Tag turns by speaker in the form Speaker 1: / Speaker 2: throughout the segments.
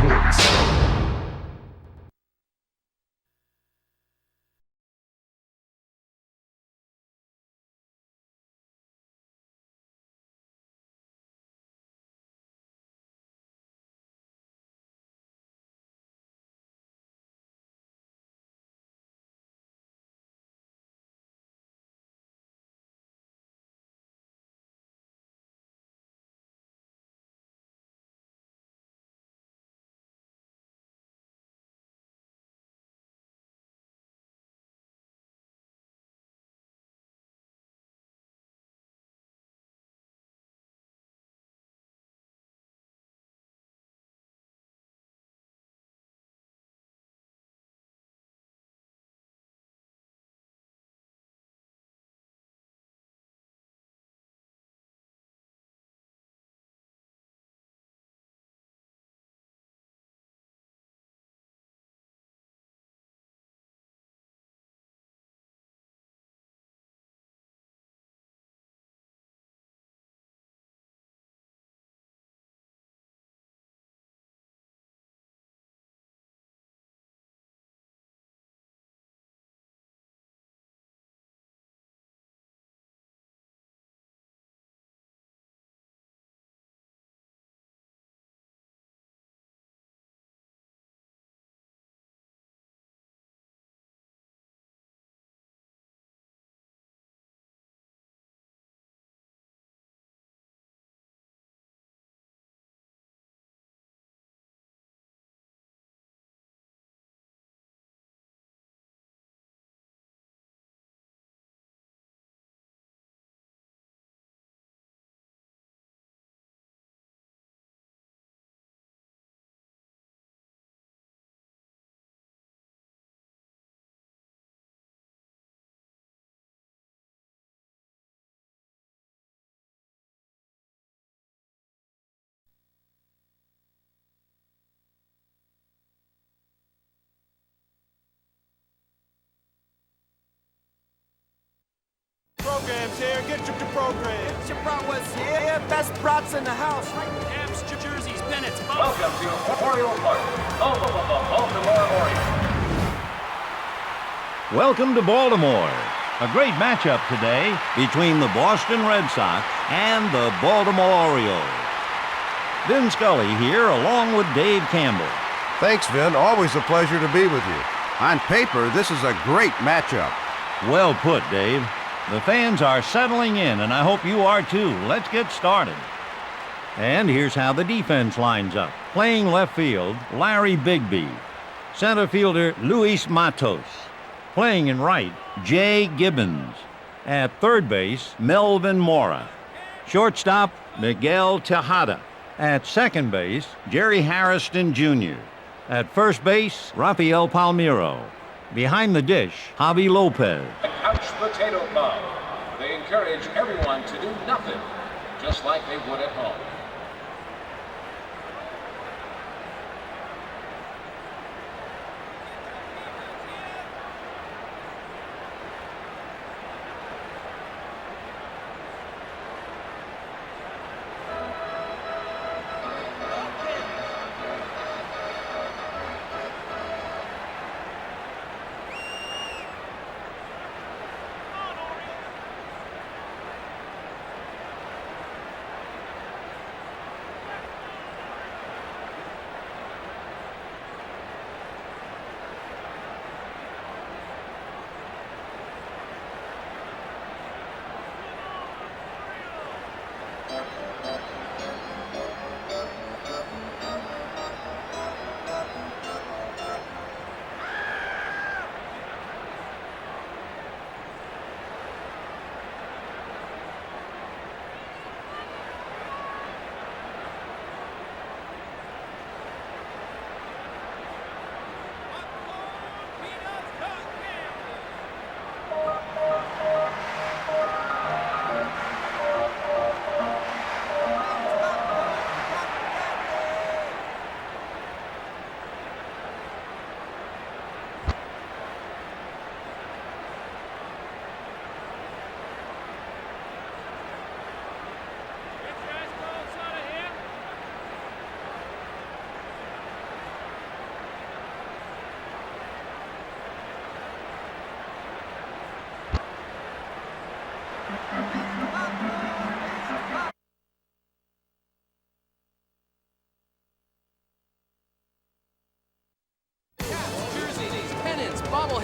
Speaker 1: Sports.
Speaker 2: Programs here, get your program.
Speaker 3: Get your bratwurst here, best brats in the house.
Speaker 4: Caps, jerseys, pennants,
Speaker 5: Welcome to Oriole Park, home of the Baltimore Orioles.
Speaker 6: Welcome to Baltimore. A great matchup today between the Boston Red Sox and the Baltimore Orioles. Vin Scully here along with Dave Campbell.
Speaker 7: Thanks, Vin. Always a pleasure to be with you. On paper, this is a great matchup.
Speaker 6: Well put, Dave. The fans are settling in, and I hope you are too. Let's get started. And here's how the defense lines up. Playing left field, Larry Bigby. Center fielder, Luis Matos. Playing in right, Jay Gibbons. At third base, Melvin Mora. Shortstop, Miguel Tejada. At second base, Jerry Harrison Jr. At first base, Rafael Palmeiro. Behind the dish, Javi Lopez.
Speaker 5: The Couch Potato Club. They encourage everyone to do nothing, just like they would at home.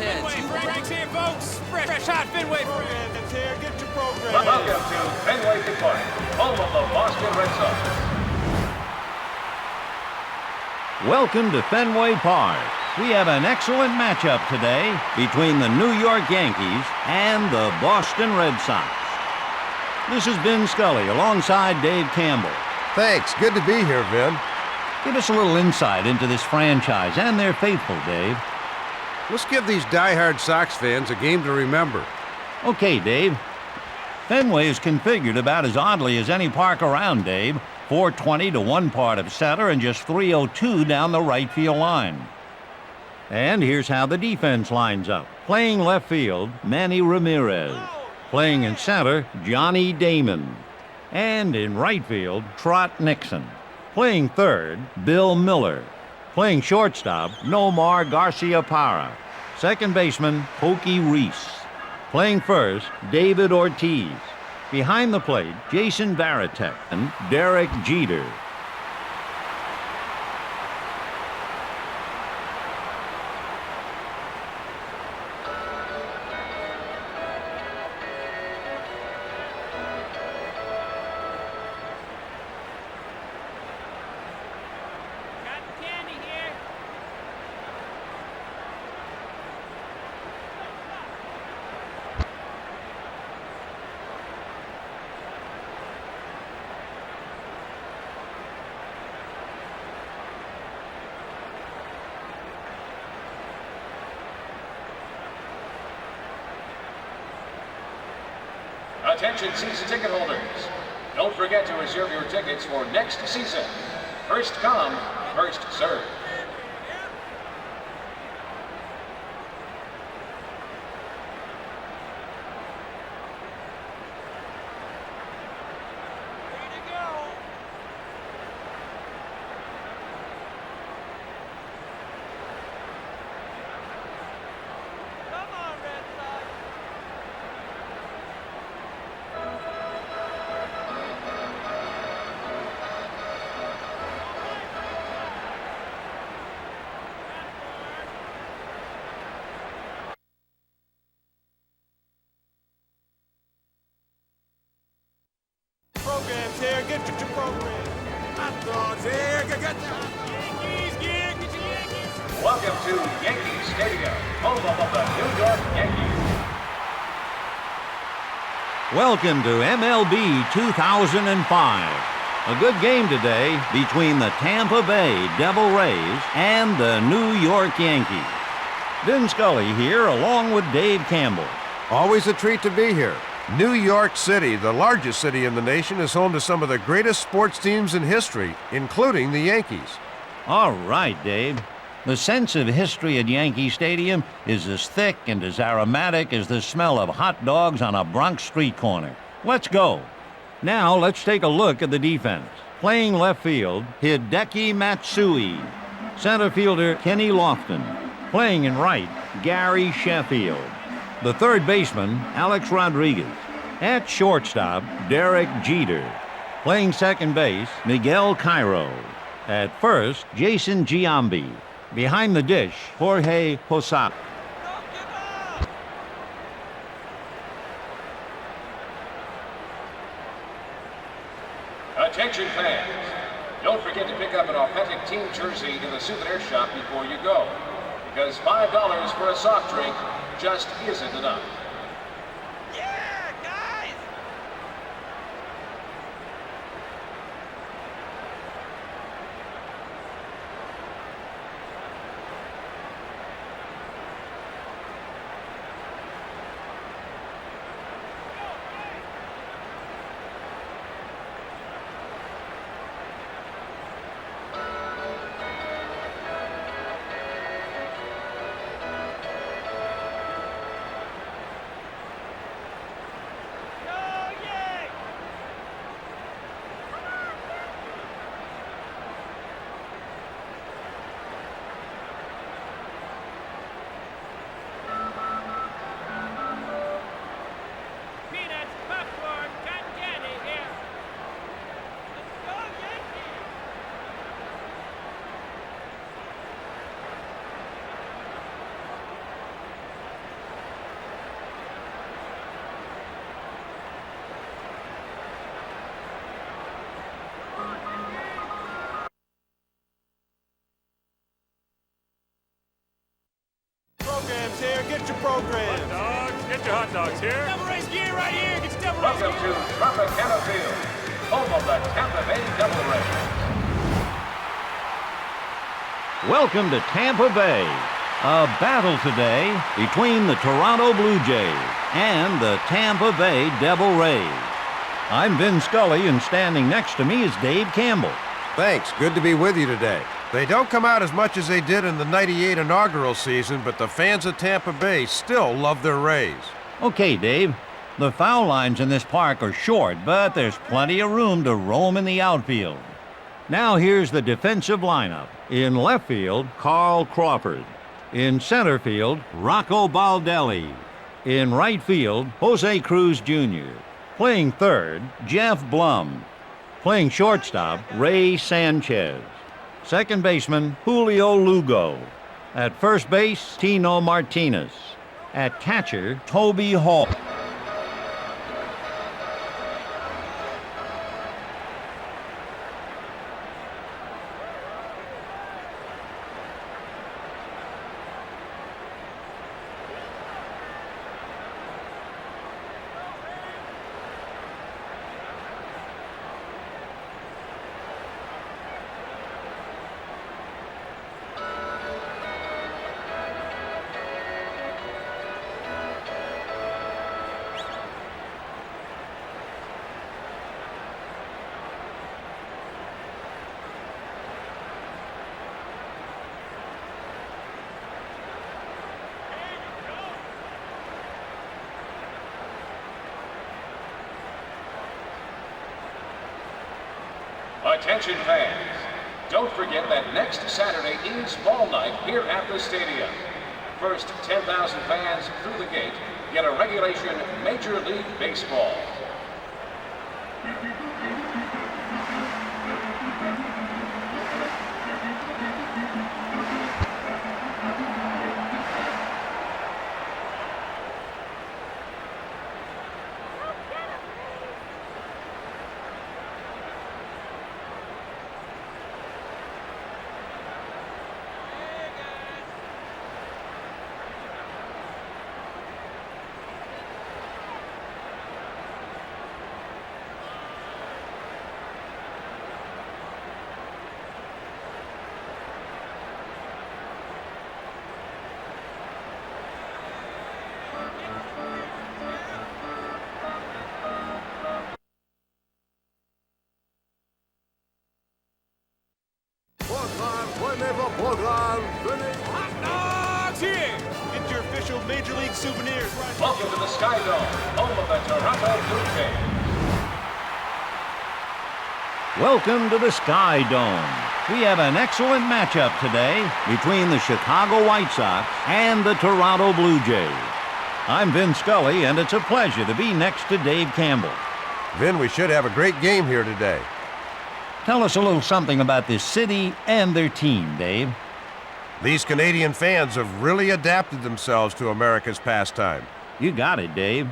Speaker 3: heads.
Speaker 4: Frank's here, folks. Fresh hot Fenway.
Speaker 2: Programs here. Get your program.
Speaker 5: Welcome to Fenway Park, home of the Boston Red Sox.
Speaker 6: Welcome to Fenway Park. We have an excellent matchup today between the New York Yankees and the Boston Red Sox. This is Ben Scully alongside Dave Campbell.
Speaker 7: Thanks. Good to be here, Vin.
Speaker 6: Give us a little insight into this franchise and their faithful, Dave.
Speaker 7: Let's give these diehard Sox fans a game to remember.
Speaker 6: Okay, Dave. Fenway is configured about as oddly as any park around, Dave. 420 to one part of center and just 302 down the right field line. And here's how the defense lines up. Playing left field, Manny Ramirez. Playing in center, Johnny Damon. And in right field, Trot Nixon. Playing third, Bill Miller. Playing shortstop, Nomar Garcia-Parra. Second baseman, Pokey Reese. Playing first, David Ortiz. Behind the plate, Jason Varitek and Derek Jeter.
Speaker 5: Attention season ticket holders. Don't forget to reserve your tickets for next season. First come, first served.
Speaker 2: Programs here. Get your program.
Speaker 3: Hot dogs here. Get
Speaker 4: Yankees, get your Yankees.
Speaker 5: Welcome to Yankee Stadium, home of the New York Yankees.
Speaker 6: Welcome to MLB 2005. A good game today between the Tampa Bay Devil Rays and the New York Yankees. Ben Scully here along with Dave Campbell.
Speaker 7: Always a treat to be here. New York City, the largest city in the nation, is home to some of the greatest sports teams in history, including the Yankees.
Speaker 6: All right, Dave. The sense of history at Yankee Stadium is as thick and as aromatic as the smell of hot dogs on a Bronx street corner. Let's go. Now let's take a look at the defense. Playing left field, Hideki Matsui. Center fielder, Kenny Lofton. Playing in right, Gary Sheffield. The third baseman, Alex Rodriguez. At shortstop, Derek Jeter. Playing second base, Miguel Cairo. At first, Jason Giambi. Behind the dish, Jorge Posada.
Speaker 5: Attention fans. Don't forget to pick up an authentic team jersey in the souvenir shop before you go. Because $5 for a soft drink just isn't enough.
Speaker 3: Yeah, guys!
Speaker 2: your program.
Speaker 4: Hot dogs, get your hot dogs here. Double race gear right here. Get your double race
Speaker 5: Welcome
Speaker 4: gear.
Speaker 5: to Tropicana Field, home of the Tampa Bay Double Race.
Speaker 6: Welcome to Tampa Bay. A battle today between the Toronto Blue Jays and the Tampa Bay Devil Rays. I'm Vin Scully, and standing next to me is Dave Campbell.
Speaker 7: Thanks. Good to be with you today. They don't come out as much as they did in the '98 inaugural season, but the fans of Tampa Bay still love their Rays.
Speaker 6: Okay, Dave. The foul lines in this park are short, but there's plenty of room to roam in the outfield. Now here's the defensive lineup. In left field, Carl Crawford. In center field, Rocco Baldelli. In right field, Jose Cruz Jr. Playing third, Jeff Blum. Playing shortstop, Ray Sanchez. Second baseman, Julio Lugo. At first base, Tino Martinez. At catcher, Toby Hall.
Speaker 5: Attention fans, don't forget that next Saturday is ball night here at the stadium. First 10,000 fans through the gate get a regulation Major League Baseball.
Speaker 4: Hot dogs here.
Speaker 2: Get your official Major League souvenirs right here.
Speaker 5: Welcome to the Sky Dome, home of the Toronto Blue Jays.
Speaker 6: Welcome to the Sky Dome. We have an excellent matchup today between the Chicago White Sox and the Toronto Blue Jays. I'm Vin Scully, and it's a pleasure to be next to Dave Campbell.
Speaker 7: Vin, we should have a great game here today.
Speaker 6: Tell us a little something about this city and their team, Dave.
Speaker 7: These Canadian fans have really adapted themselves to America's pastime.
Speaker 6: You got it, Dave.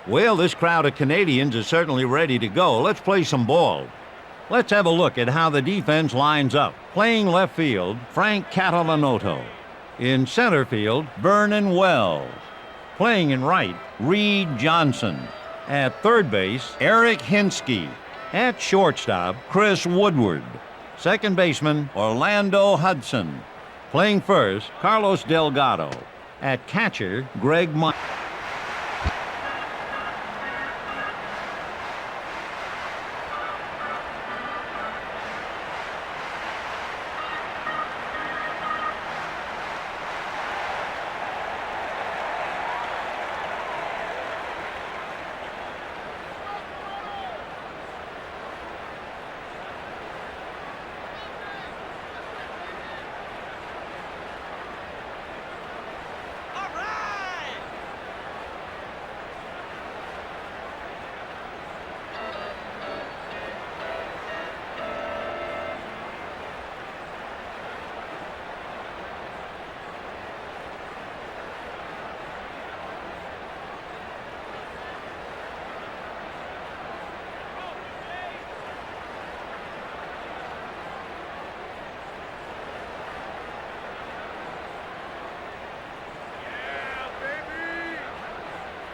Speaker 6: Well, this crowd of Canadians is certainly ready to go. Let's play some ball. Let's have a look at how the defense lines up. Playing left field, Frank Catalanotto. In center field, Vernon Wells. Playing in right, Reed Johnson. At third base, Eric Hinsky. At shortstop, Chris Woodward. Second baseman, Orlando Hudson. Playing first, Carlos Delgado. At catcher, Greg Meyer.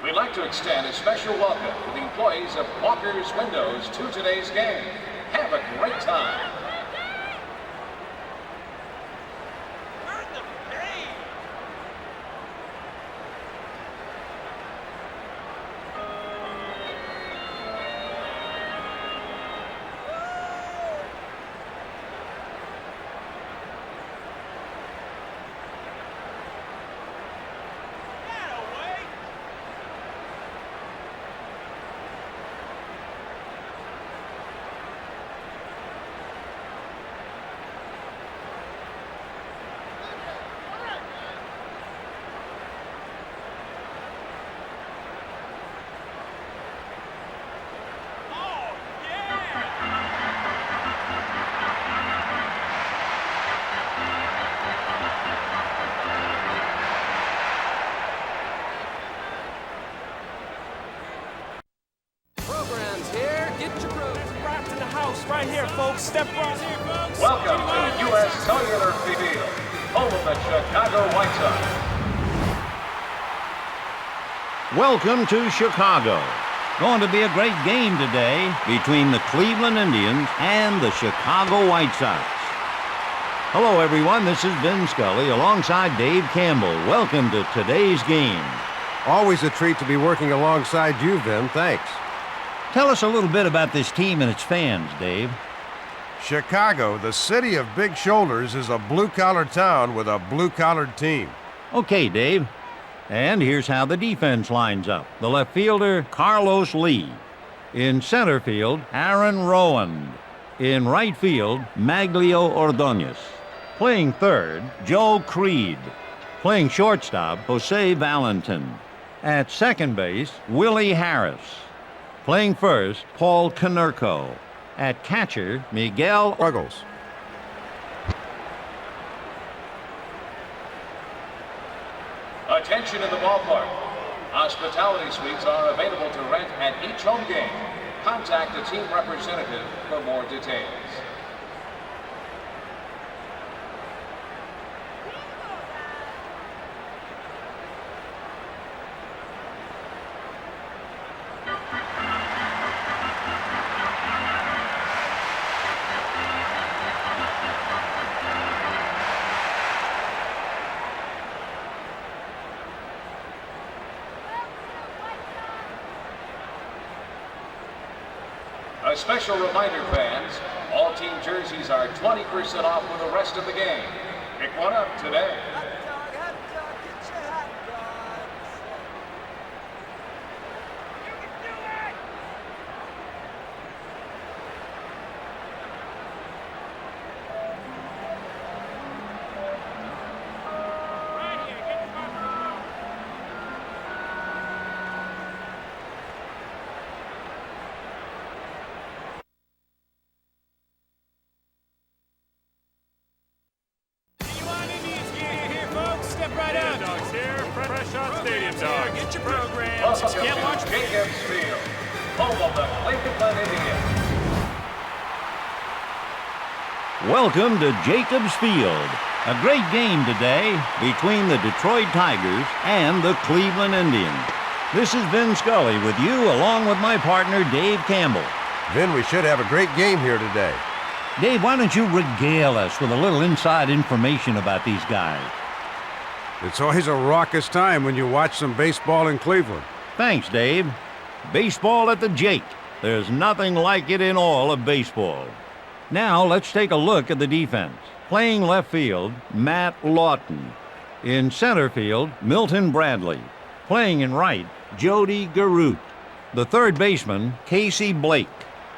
Speaker 5: We'd like to extend a special welcome to the employees of Walker's Windows to today's game. Have a great time.
Speaker 3: Turn the page.
Speaker 1: Programs here. Get your programs.
Speaker 4: Right in the house, right here, folks. Step right here, folks.
Speaker 5: Welcome to U.S. Cellular Field, home of the Chicago White Sox.
Speaker 6: Welcome to Chicago. Going to be a great game today between the Cleveland Indians and the Chicago White Sox. Hello, everyone. This is Vin Scully alongside Dave Campbell. Welcome to today's game.
Speaker 7: Always a treat to be working alongside you, Vin. Thanks.
Speaker 6: Tell us a little bit about this team and its fans, Dave.
Speaker 7: Chicago, the city of big shoulders, is a blue-collar town with a blue-collared team.
Speaker 6: Okay, Dave. And here's how the defense lines up. The left fielder, Carlos Lee. In center field, Aaron Rowand. In right field, Maglio Ordonez. Playing third, Joe Creed. Playing shortstop, Jose Valentin. At second base, Willie Harris. Playing first, Paul Konerko. At catcher, Miguel
Speaker 7: Ruggles.
Speaker 5: Attention in the ballpark. Hospitality suites are available to rent at each home game. Contact the team representative for more details. A special reminder, fans, all team jerseys are 20% off for the rest of the game. Pick one up today.
Speaker 3: Hot dog, get your hot dogs. You can do it!
Speaker 4: Right here, get the front row. Genuine Indians gear here, folks. Step right up. Dogs here. Fresh out stadium dogs. Get your programs.
Speaker 5: Welcome
Speaker 4: Can't watch
Speaker 5: to Jacobs Field, home of the Cleveland Indians.
Speaker 6: Welcome to Jacobs Field. A great game today between the Detroit Tigers and the Cleveland Indians. This is Vin Scully with you along with my partner Dave Campbell.
Speaker 7: Vin, we should have a great game here today.
Speaker 6: Dave, why don't you regale us with a little inside information about these guys?
Speaker 8: It's always a raucous time when you watch some baseball in Cleveland.
Speaker 6: Thanks, Dave. Baseball at the Jake. There's nothing like it in all of baseball. Now let's take a look at the defense. Playing left field, Matt Lawton. In center field, Milton Bradley. Playing in right, Jody Garut. The third baseman, Casey Blake.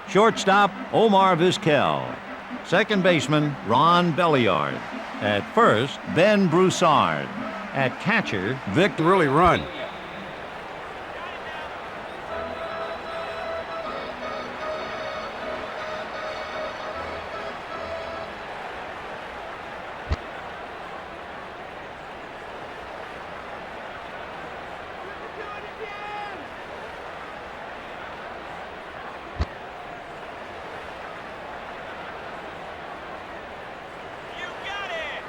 Speaker 6: Shortstop, Omar Vizquel. Second baseman, Ron Belliard. At first, Ben Broussard. At catcher, Victor.
Speaker 8: Really run.
Speaker 3: You got it!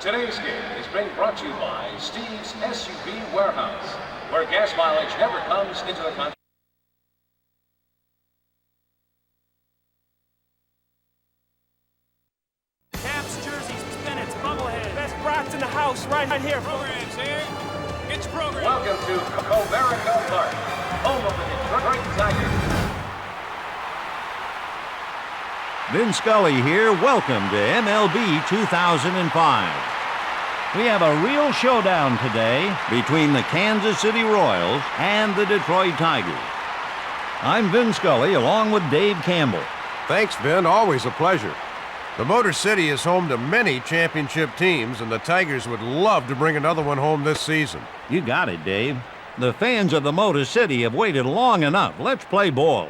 Speaker 5: Today's game is being brought to you by Steve's SUV Warehouse, where gas mileage never comes into the country.
Speaker 4: Caps, jerseys, pennants, bubblehead. Best brats in the house right here. Programs here. Get your program.
Speaker 5: Welcome to Comerica Park, home of the Detroit Tigers.
Speaker 6: Vin Scully here. Welcome to MLB 2005. We have a real showdown today between the Kansas City Royals and the Detroit Tigers. I'm Vin Scully along with Dave Campbell.
Speaker 7: Thanks, Vin. Always a pleasure. The Motor City is home to many championship teams, and the Tigers would love to bring another one home this season.
Speaker 6: You got it, Dave. The fans of the Motor City have waited long enough. Let's play ball.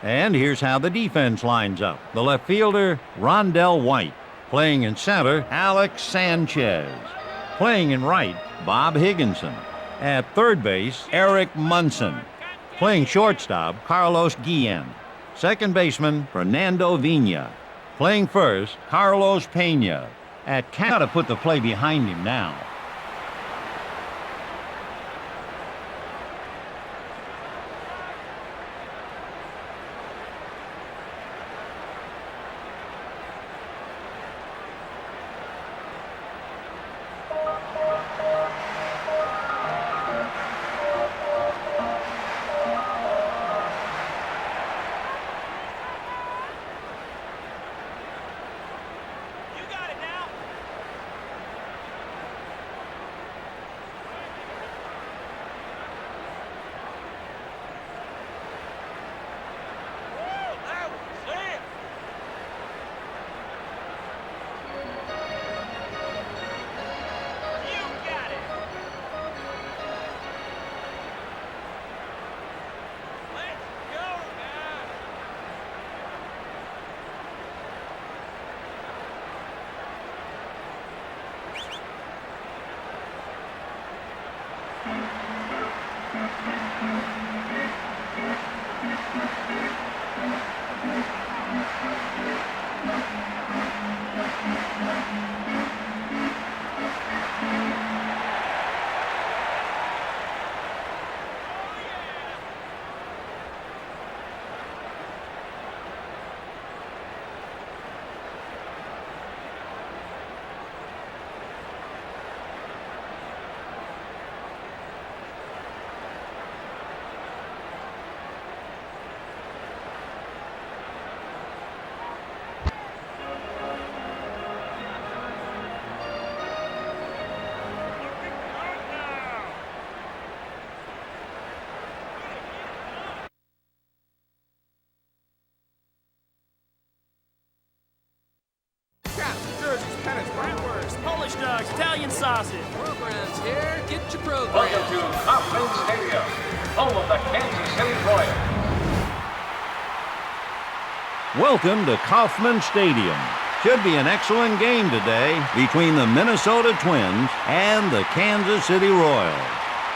Speaker 6: And here's how the defense lines up. The left fielder, Rondell White. Playing in center, Alex Sanchez. Playing in right, Bob Higginson. At third base, Eric Munson. Playing shortstop, Carlos Guillen. Second baseman, Fernando Vina. Playing first, Carlos Pena. At gotta put the play behind him now.
Speaker 4: Polish dogs, Italian sausage.
Speaker 1: Programs here. Get your program.
Speaker 5: Welcome to Kauffman Stadium, home of the Kansas City Royals.
Speaker 6: Welcome to Kauffman Stadium. Should be an excellent game today between the Minnesota Twins and the Kansas City Royals.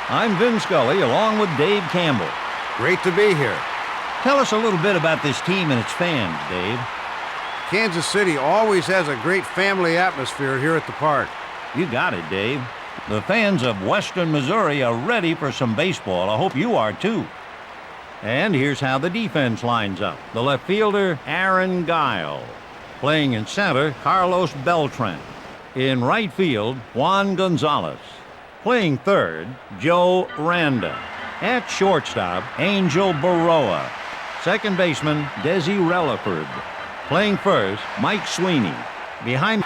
Speaker 6: I'm Vin Scully along with Dave Campbell.
Speaker 7: Great to be here.
Speaker 6: Tell us a little bit about this team and its fans, Dave.
Speaker 8: Kansas City always has a great family atmosphere here at the park.
Speaker 6: You got it, Dave. The fans of Western Missouri are ready for some baseball. I hope you are, too. And here's how the defense lines up. The left fielder, Aaron Guile. Playing in center, Carlos Beltran. In right field, Juan Gonzalez. Playing third, Joe Randa. At shortstop, Angel Baroa. Second baseman, Desi Relaford. Playing first, Mike Sweeney. Behind...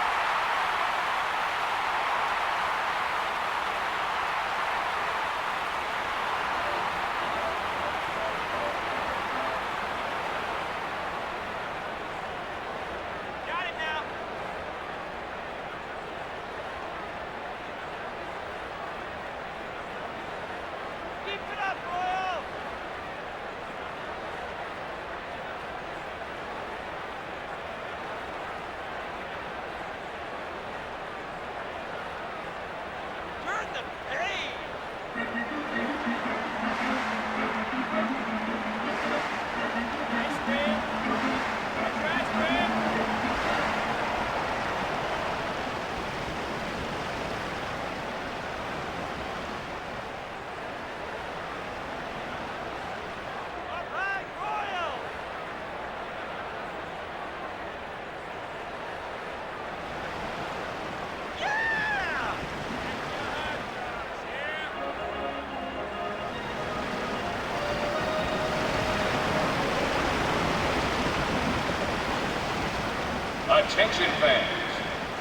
Speaker 5: Attention fans,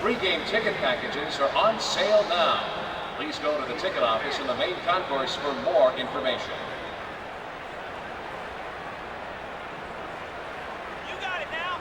Speaker 5: pre-game ticket packages are on sale now. Please go to the ticket office in the main concourse for more information.
Speaker 4: You got it now.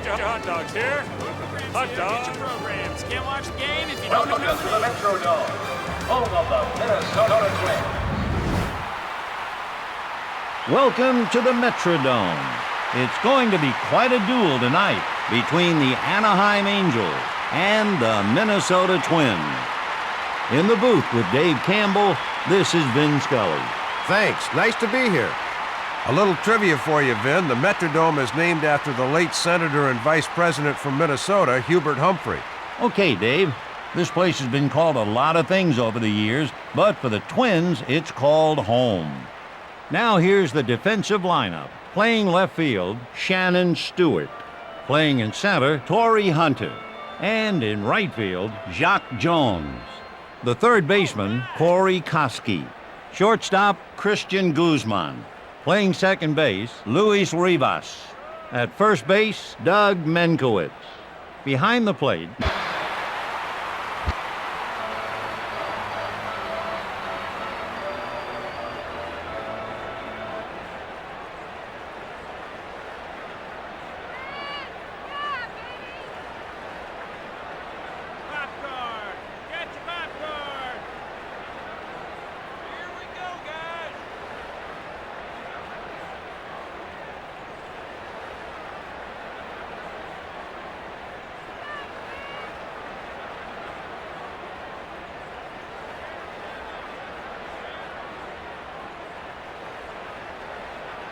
Speaker 4: Hot dogs here. Hot dogs. Get your programs. Can't watch the game if you don't know
Speaker 5: Welcome to the Metrodome, home of the Minnesota Twins.
Speaker 6: Welcome to the Metrodome. It's going to be quite a duel tonight between the Anaheim Angels and the Minnesota Twins. In the booth with Dave Campbell, this is Vin Scully.
Speaker 7: Thanks. Nice to be here. A little trivia for you, Vin. The Metrodome is named after the late Senator and Vice President from Minnesota, Hubert Humphrey.
Speaker 6: Okay, Dave. This place has been called a lot of things over the years, but for the Twins, it's called home. Now here's the defensive lineup. Playing left field, Shannon Stewart. Playing in center, Torrey Hunter. And in right field, Jacques Jones. The third baseman, Corey Koski. Shortstop, Christian Guzman. Playing second base, Luis Rivas. At first base, Doug Menkowitz. Behind the plate,
Speaker 4: popcorn. Get your popcorn. Here we go, guys.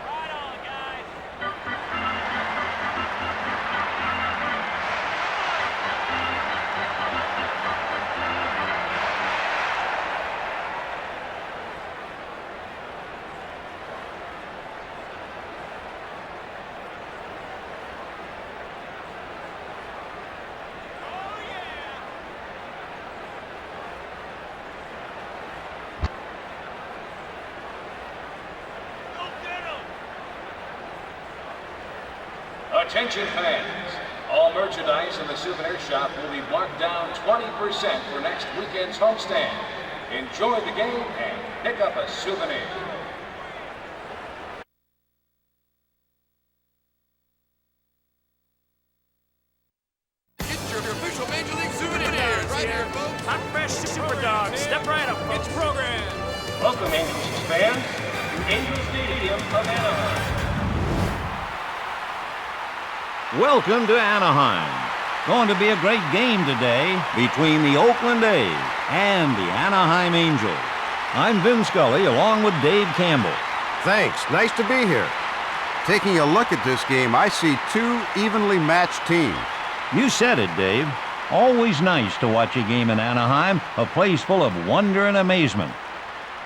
Speaker 4: Right on, guys. Oh, yeah. Go get 'em.
Speaker 5: Attention fans, all merchandise in the souvenir shop will be marked down 20% for next weekend's homestand. Enjoy the game and pick up a souvenir.
Speaker 1: Get your official Major League souvenir right here, folks.
Speaker 4: Hot fresh super dogs. Step right up. Get your program.
Speaker 5: Welcome, Angels fans, to Angel Stadium of Anaheim.
Speaker 6: welcome to Anaheim. Going to be a great game today between the Oakland A's and the Anaheim Angels. I'm Vin Scully along with Dave Campbell.
Speaker 7: Thanks. Nice to be here. Taking a look at this game, I see two evenly matched teams.
Speaker 6: You said it, Dave. Always nice to watch a game in Anaheim, a place full of wonder and amazement.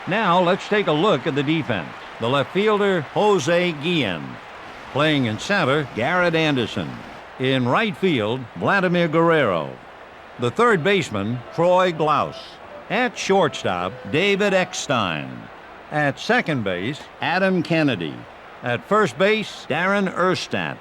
Speaker 6: Now let's take a look at the defense. The left fielder, Jose Guillen. Playing in center, Garrett Anderson. In right field, Vladimir Guerrero. The third baseman, Troy Glaus. At shortstop, David Eckstein. At second base, Adam Kennedy. At first base, Darren Erstadt.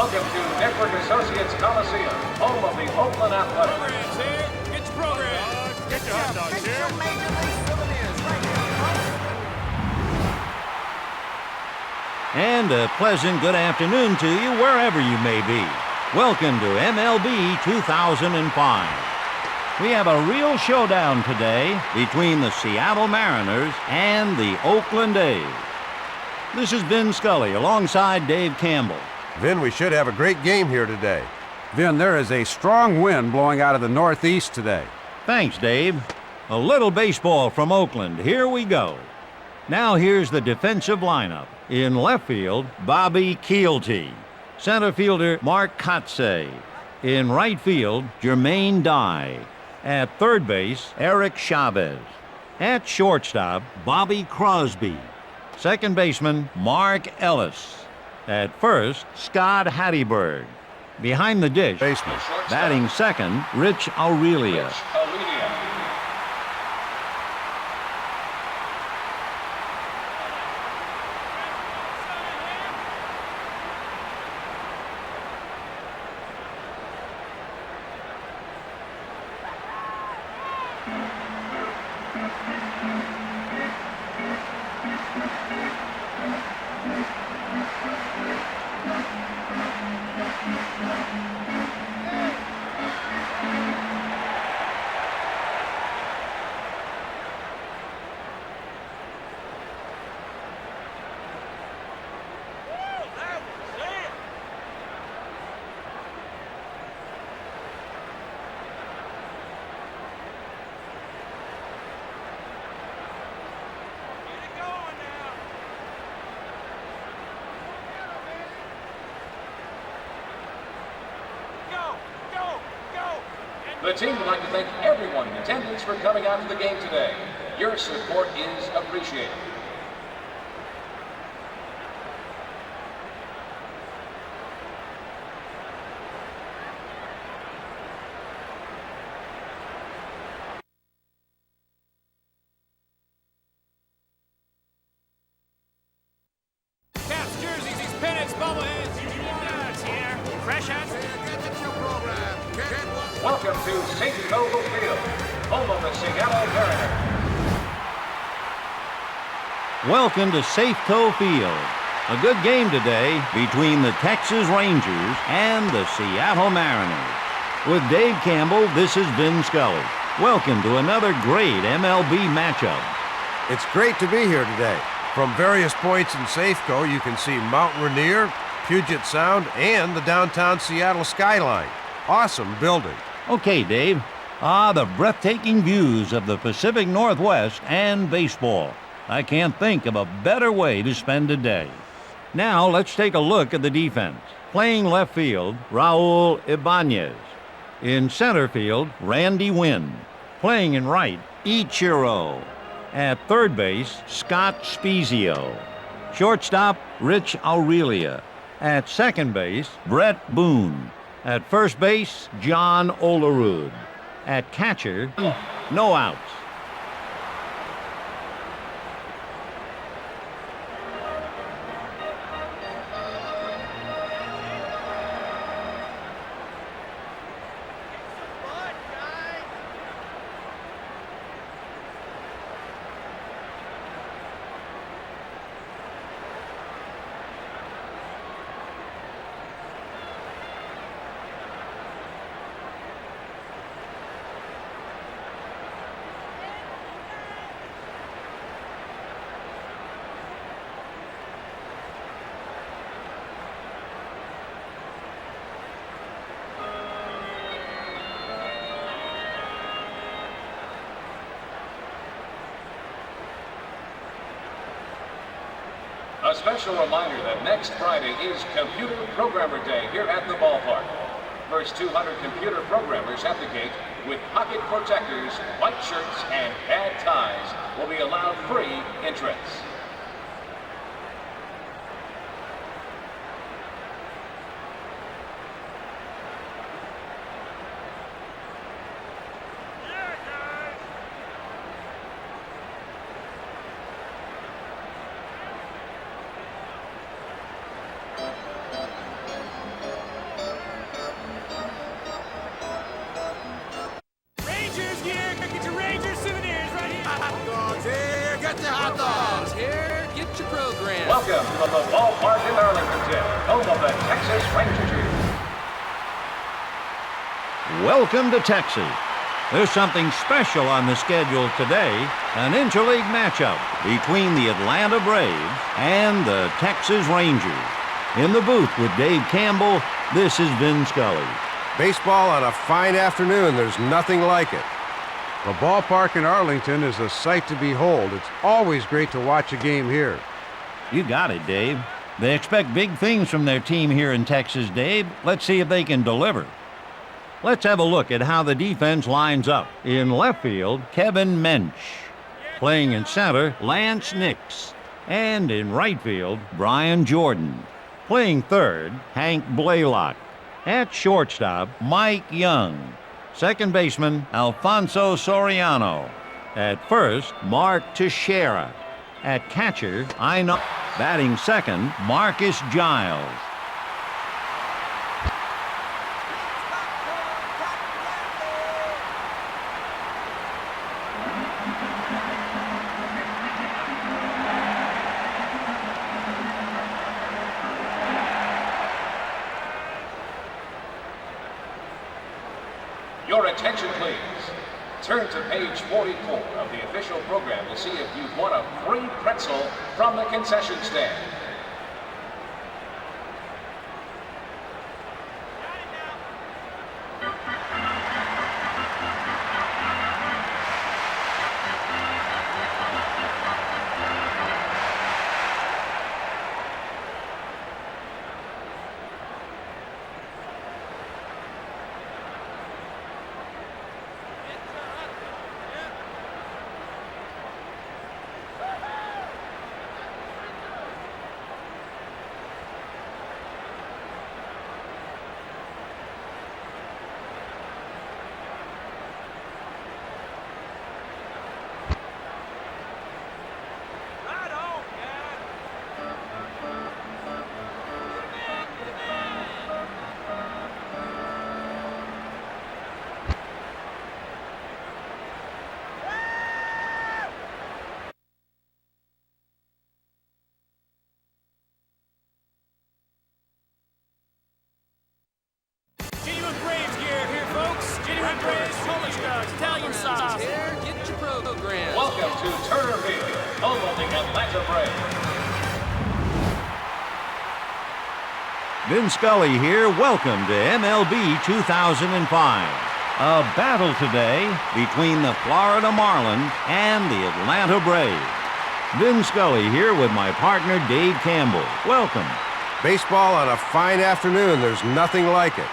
Speaker 5: Welcome to Network Associates Coliseum, home of the Oakland Athletics.
Speaker 4: Programs here. Get your programs.
Speaker 2: Get your hot dogs here.
Speaker 3: Official Major League Souvenirs right here, folks.
Speaker 6: And a pleasant good afternoon to you wherever you may be. Welcome to MLB 2005. We have a real showdown today between the Seattle Mariners and the Oakland A's. This is Vin Scully alongside Dave Campbell.
Speaker 7: Vin, we should have a great game here today.
Speaker 8: Vin, there is a strong wind blowing out of the northeast today.
Speaker 6: Thanks, Dave. A little baseball from Oakland. Here we go. Now here's the defensive lineup. In left field, Bobby Kielty. Center fielder, Mark Kotsay. In right field, Jermaine Dye. At third base, Eric Chavez. At shortstop, Bobby Crosby. Second baseman, Mark Ellis. At first, Scott Hatteberg. Behind the dish,
Speaker 7: Baseman.
Speaker 6: batting second, Rich Aurelia.
Speaker 5: The team would like to thank everyone in attendance for coming out to the game today. Your support is appreciated.
Speaker 4: Caps, jerseys, these pennants, bobbleheads. It's here. Fresh hats.
Speaker 5: Welcome to Safeco Field, home of the Seattle Mariners.
Speaker 6: Welcome to Safeco Field. A good game today between the Texas Rangers and the Seattle Mariners. With Dave Campbell, this is Vin Scully. Welcome to another great MLB matchup.
Speaker 7: It's great to be here today. From various points in Safeco, you can see Mount Rainier, Puget Sound, and the downtown Seattle skyline. Awesome building.
Speaker 6: Okay, Dave. The breathtaking views of the Pacific Northwest and baseball. I can't think of a better way to spend a day. Now, let's take a look at the defense. Playing left field, Raul Ibanez. In center field, Randy Wynn. Playing in right, Ichiro. At third base, Scott Spezio. Shortstop, Rich Aurelia. At second base, Brett Boone. At first base, John Olerud. At catcher, no outs.
Speaker 5: A special reminder that next Friday is Computer Programmer Day here at the ballpark. First 200 computer programmers at the gate with pocket protectors, white shirts, and pad ties will be allowed free entrance. from the ballpark in Arlington, home of the Texas Rangers.
Speaker 6: Welcome to Texas. There's something special on the schedule today, an interleague matchup between the Atlanta Braves and the Texas Rangers. In the booth with Dave Campbell, this is Vin Scully.
Speaker 7: Baseball on a fine afternoon, there's nothing like it.
Speaker 8: The ballpark in Arlington is a sight to behold. It's always great to watch a game here.
Speaker 6: You got it, Dave. They expect big things from their team here in Texas, Dave. Let's see if they can deliver. Let's have a look at how the defense lines up. In left field, Kevin Mensch. Playing in center, Lance Nix. And in right field, Brian Jordan. Playing third, Hank Blaylock. At shortstop, Mike Young. Second baseman, Alfonso Soriano. At first, Mark Teixeira. At catcher, Batting second, Marcus Giles.
Speaker 5: Your attention, please. Turn to page 44 of the official program to see if you've won a free pretzel from the concession stand.
Speaker 4: Genuine Braves gear here, folks. Genuine Braves, Polish dogs, Italian sauce.
Speaker 1: Here, get your program.
Speaker 5: Welcome to Turner Field, home of the Atlanta Braves.
Speaker 6: Vin Scully here. Welcome to MLB 2005. A battle today between the Florida Marlins and the Atlanta Braves. Vin Scully here with my partner Dave Campbell. Welcome.
Speaker 7: Baseball on a fine afternoon, there's nothing like it.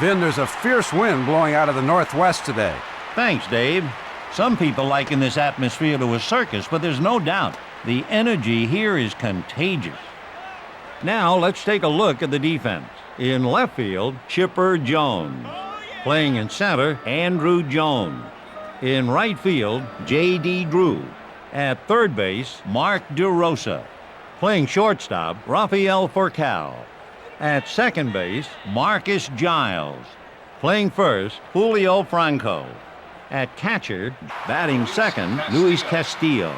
Speaker 8: Vin, there's a fierce wind blowing out of the northwest today.
Speaker 6: Thanks, Dave. Some people liken this atmosphere to a circus, but there's no doubt the energy here is contagious. Now let's take a look at the defense. In left field, Chipper Jones. Playing in center, Andrew Jones. In right field, J.D. Drew. At third base, Mark DeRosa. Playing shortstop, Rafael Furcal. At second base, Marcus Giles. Playing first, Julio Franco. At catcher, batting second, Luis Castillo.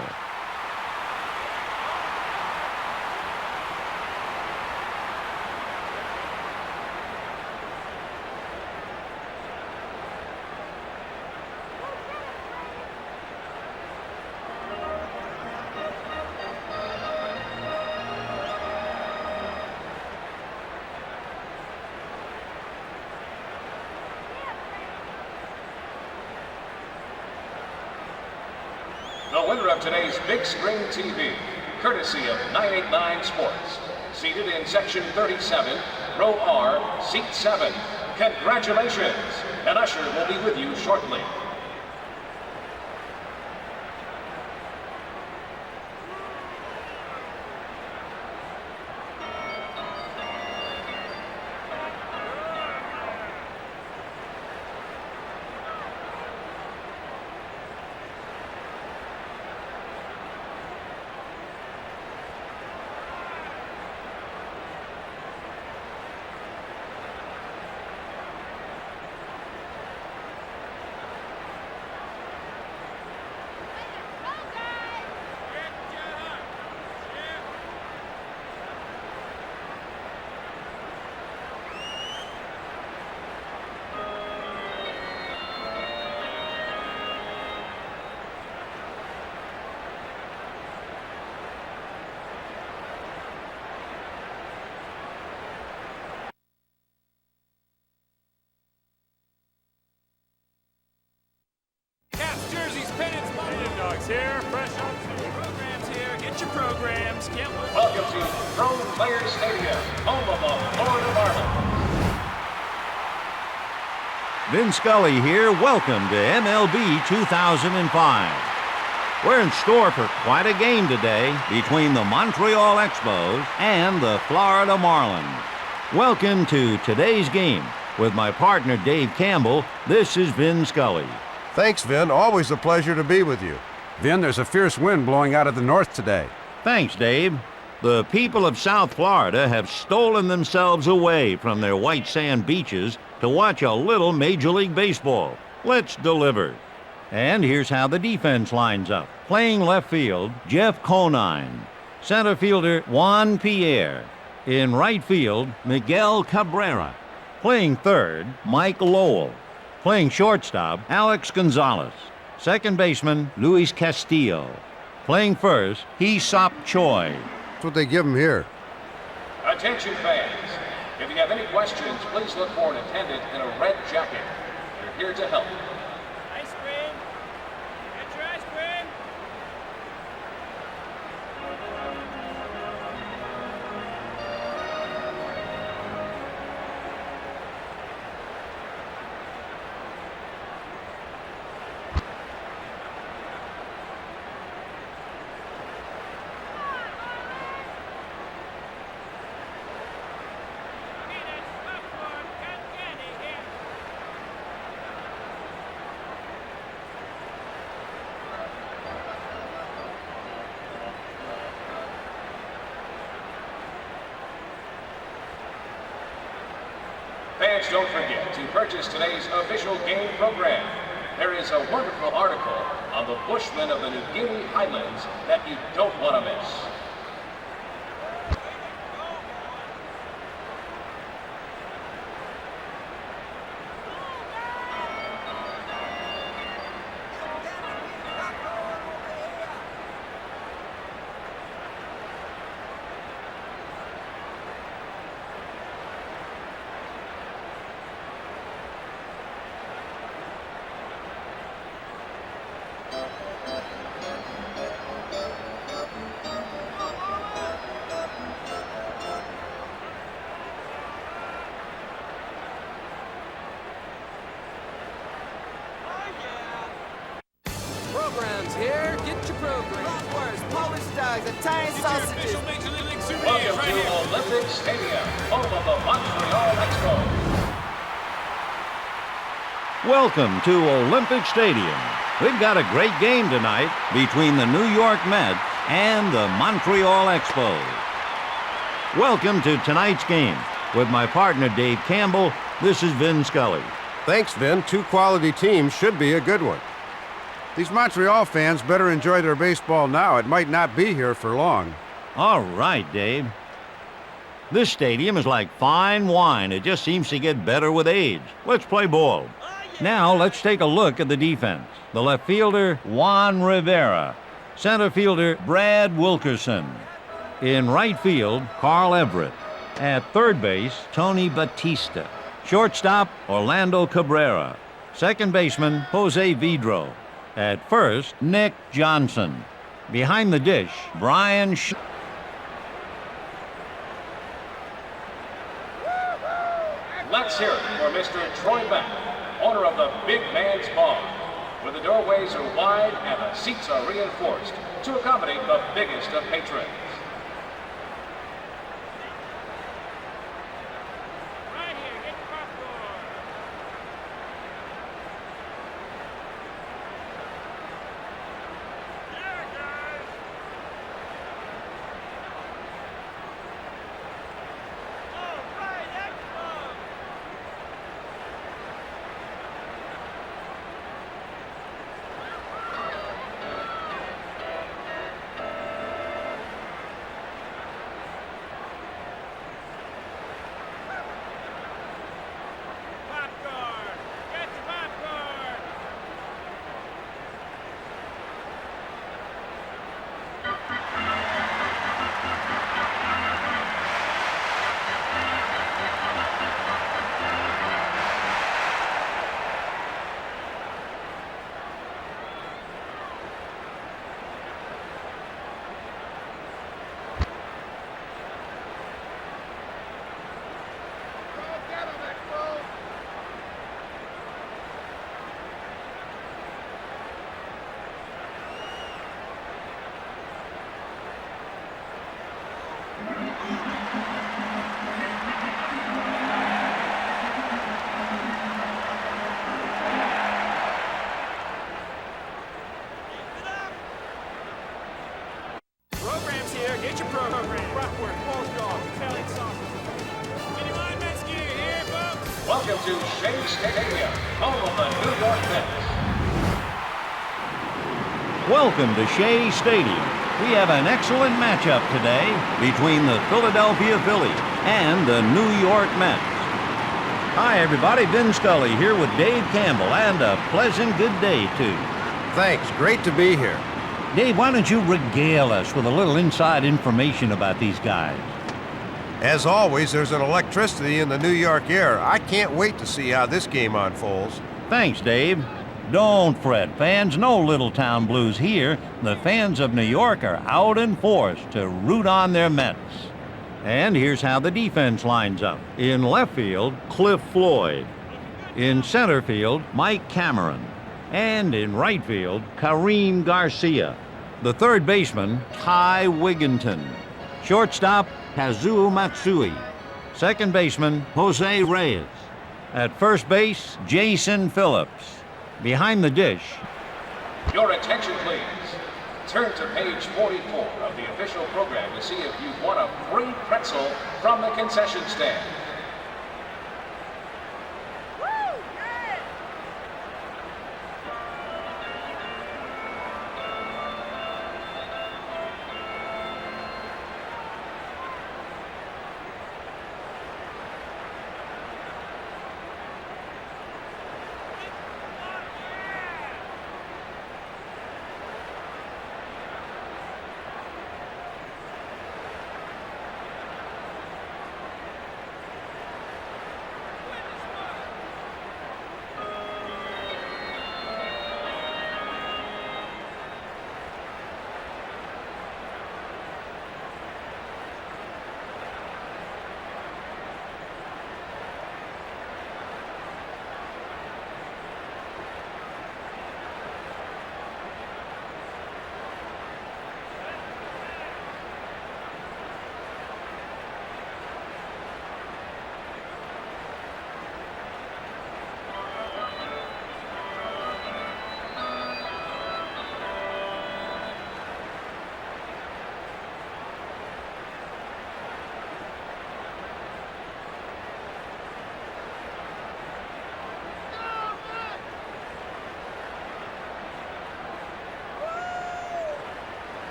Speaker 5: The winner of today's big screen TV, courtesy of 989 Sports, seated in section 37, row R, seat 7. Congratulations! An usher will be with you shortly.
Speaker 4: programs. Can't wait.
Speaker 5: Welcome to Pro Player Stadium, home of the Florida Marlins.
Speaker 6: Vin Scully here. Welcome to MLB 2005. We're in store for quite a game today between the Montreal Expos and the Florida Marlins. Welcome to today's game. With my partner Dave Campbell, this is Vin Scully.
Speaker 7: Thanks, Vin. Always a pleasure to be with you.
Speaker 8: Vin, there's a fierce wind blowing out of the north today.
Speaker 6: Thanks, Dave. The people of South Florida have stolen themselves away from their white sand beaches to watch a little Major League Baseball. Let's deliver. And here's how the defense lines up. Playing left field, Jeff Conine. Center fielder, Juan Pierre. In right field, Miguel Cabrera. Playing third, Mike Lowell. Playing shortstop, Alex Gonzalez. Second baseman, Luis Castillo. Playing first, Hee-Sop Choi.
Speaker 8: That's what they give him here.
Speaker 5: Attention fans, if you have any questions, please look for an attendant in a red jacket. We're here to help.
Speaker 4: Ice cream. Get your ice cream.
Speaker 5: Fans, don't forget to purchase today's official game program. There is a wonderful article on the Bushmen of the New Guinea Highlands that you don't want to miss.
Speaker 3: Programs here. Get your program. Bratwurst, Polish dogs, Italian sausages.
Speaker 4: Official Major League souvenirs
Speaker 5: Welcome
Speaker 4: right
Speaker 5: to
Speaker 4: here.
Speaker 5: Olympic Stadium, home of the Montreal Expos.
Speaker 6: Welcome to Olympic Stadium. We've got a great game tonight between the New York Mets and the Montreal Expos. Welcome to tonight's game. With my partner Dave Campbell, this is Vin Scully.
Speaker 7: Thanks, Vin. Two quality teams should be a good one.
Speaker 8: These Montreal fans better enjoy their baseball now. It might not be here for long.
Speaker 6: All right, Dave. This stadium is like fine wine. It just seems to get better with age. Let's play ball. Now, let's take a look at the defense. The left fielder, Juan Rivera. Center fielder, Brad Wilkerson. In right field, Carl Everett. At third base, Tony Batista. Shortstop, Orlando Cabrera. Second baseman, Jose Vidro. At first, Nick Johnson. Behind the dish, Brian Shea.
Speaker 5: Let's hear it for Mr. Troy Beck, owner of the Big Man's Bar, where the doorways are wide and the seats are reinforced to accommodate the biggest of patrons.
Speaker 4: Right here. Get your popcorn. Yeah, guys. All right, Expos.
Speaker 5: Welcome to Shea Stadium, home of the New York Mets.
Speaker 6: Welcome to Shea Stadium. We have an excellent matchup today between the Philadelphia Phillies and the New York Mets. Hi, everybody. Vin Scully here with Dave Campbell, and a pleasant good day, too.
Speaker 7: Thanks. Great to be here.
Speaker 6: Dave, why don't you regale us with a little inside information about these guys?
Speaker 7: As always, there's an electricity in the New York air. I can't wait to see how this game unfolds.
Speaker 6: Thanks, Dave. Don't fret, fans. No little town blues here. The fans of New York are out in force to root on their Mets. And here's how the defense lines up. In left field, Cliff Floyd. In center field, Mike Cameron. And in right field, Kareem Garcia. The third baseman, Ty Wigginton. Shortstop, Kazuo Matsui. Second baseman, Jose Reyes. At first base, Jason Phillips. Behind the dish.
Speaker 5: Your attention, please. Turn to page 44 of the official program to see if you've won a free pretzel from the concession stand.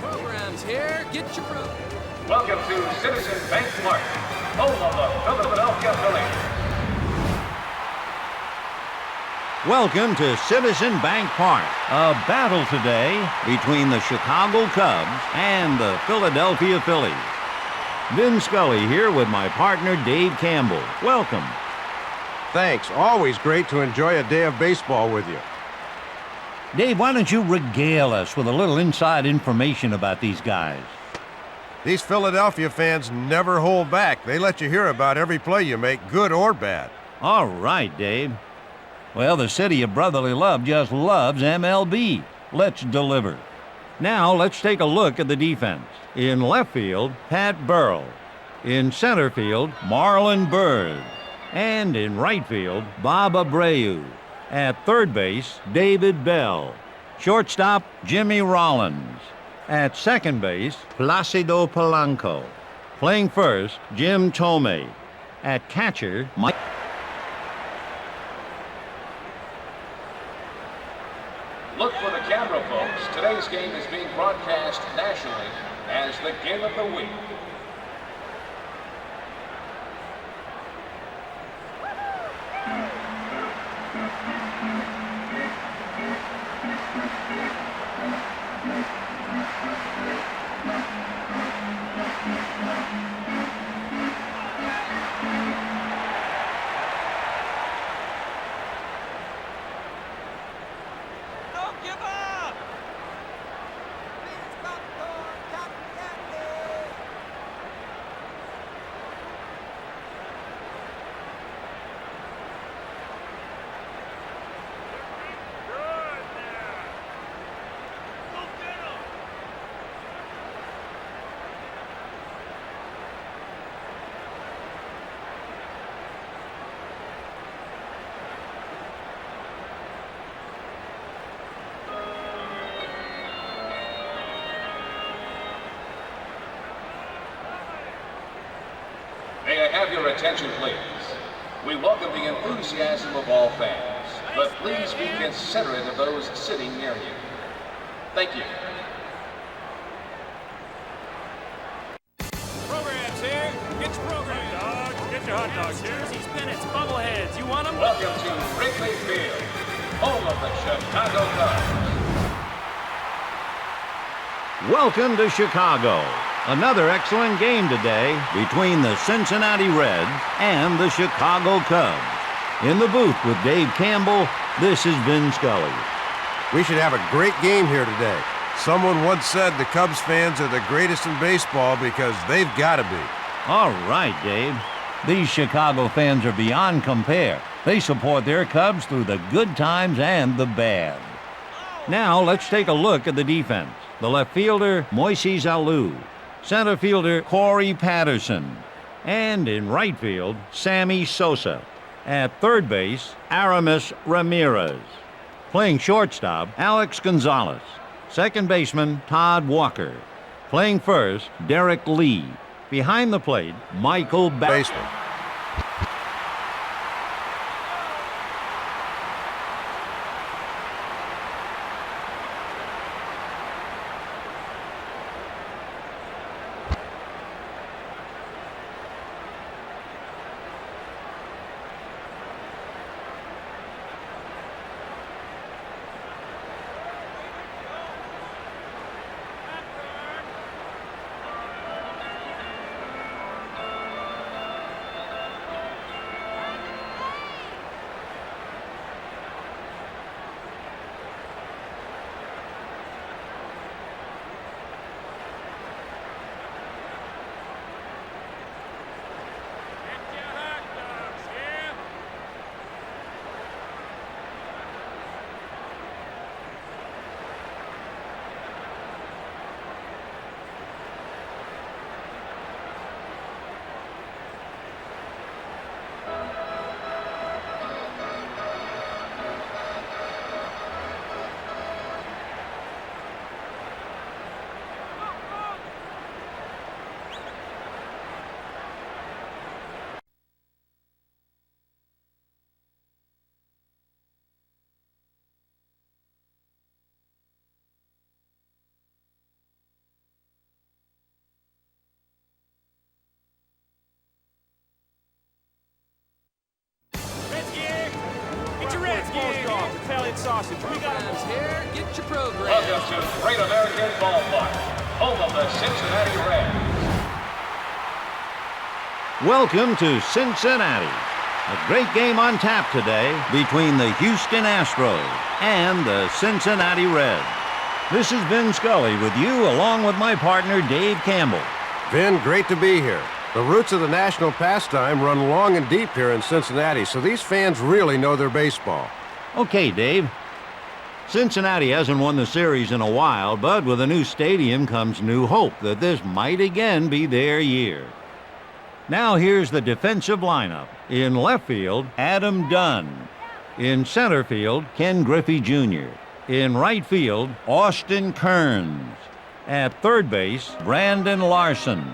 Speaker 3: Programs here. Get your program.
Speaker 5: Welcome to Citizen Bank Park, home of the Philadelphia Phillies.
Speaker 6: Welcome to Citizen Bank Park. A battle today between the Chicago Cubs and the Philadelphia Phillies. Vin Scully here with my partner Dave Campbell. Welcome.
Speaker 8: Thanks. Always great to enjoy a day of baseball with you.
Speaker 6: Dave, why don't you regale us with a little inside information about these guys?
Speaker 7: These Philadelphia fans never hold back. They let you hear about every play you make, good or bad.
Speaker 6: All right, Dave. Well, the city of brotherly love just loves MLB. Let's deliver. Now, let's take a look at the defense. In left field, Pat Burrell. In center field, Marlon Byrd. And in right field, Bob Abreu. At third base, David Bell. Shortstop, Jimmy Rollins. At second base, Placido Polanco. Playing first, Jim Thome. At catcher, Mike.
Speaker 5: Look for the camera, folks. Today's game is being broadcast nationally as the Game of the Week. May I have your attention, please? We welcome the enthusiasm of all fans, but please be considerate of those sitting near you. Thank you.
Speaker 4: Programs here. Get your program. Dogs. Get your hot dogs here. Jerseys, pennants, bubbleheads. You want them?
Speaker 5: Welcome to Wrigley Field, home of the Chicago Cubs.
Speaker 6: Welcome to Chicago. Another excellent game today between the Cincinnati Reds and the Chicago Cubs. In the booth with Dave Campbell, this is Vin Scully.
Speaker 7: We should have a great game here today. Someone once said the Cubs fans are the greatest in baseball because they've got to be.
Speaker 6: All right, Dave. These Chicago fans are beyond compare. They support their Cubs through the good times and the bad. Now, let's take a look at the defense. The left fielder, Moises Alou. Center fielder, Corey Patterson. And in right field, Sammy Sosa. At third base, Aramis Ramirez. Playing shortstop, Alex Gonzalez. Second baseman, Todd Walker. Playing first, Derek Lee. Behind the plate, Michael
Speaker 7: Baseball.
Speaker 4: Italian sausage. We got
Speaker 3: Programs here. Get your program.
Speaker 5: Welcome to Great American Ballpark, home of the Cincinnati Reds.
Speaker 6: Welcome to Cincinnati. A great game on tap today between the Houston Astros and the Cincinnati Reds. This is Vin Scully with you along with my partner Dave Campbell.
Speaker 7: Vin, great to be here. The roots of the national pastime run long and deep here in Cincinnati, so these fans really know their baseball.
Speaker 6: Okay, Dave. Cincinnati hasn't won the series in a while, but with a new stadium comes new hope that this might again be their year. Now here's the defensive lineup. In left field, Adam Dunn. In center field, Ken Griffey Jr. In right field, Austin Kearns. At third base, Brandon Larson.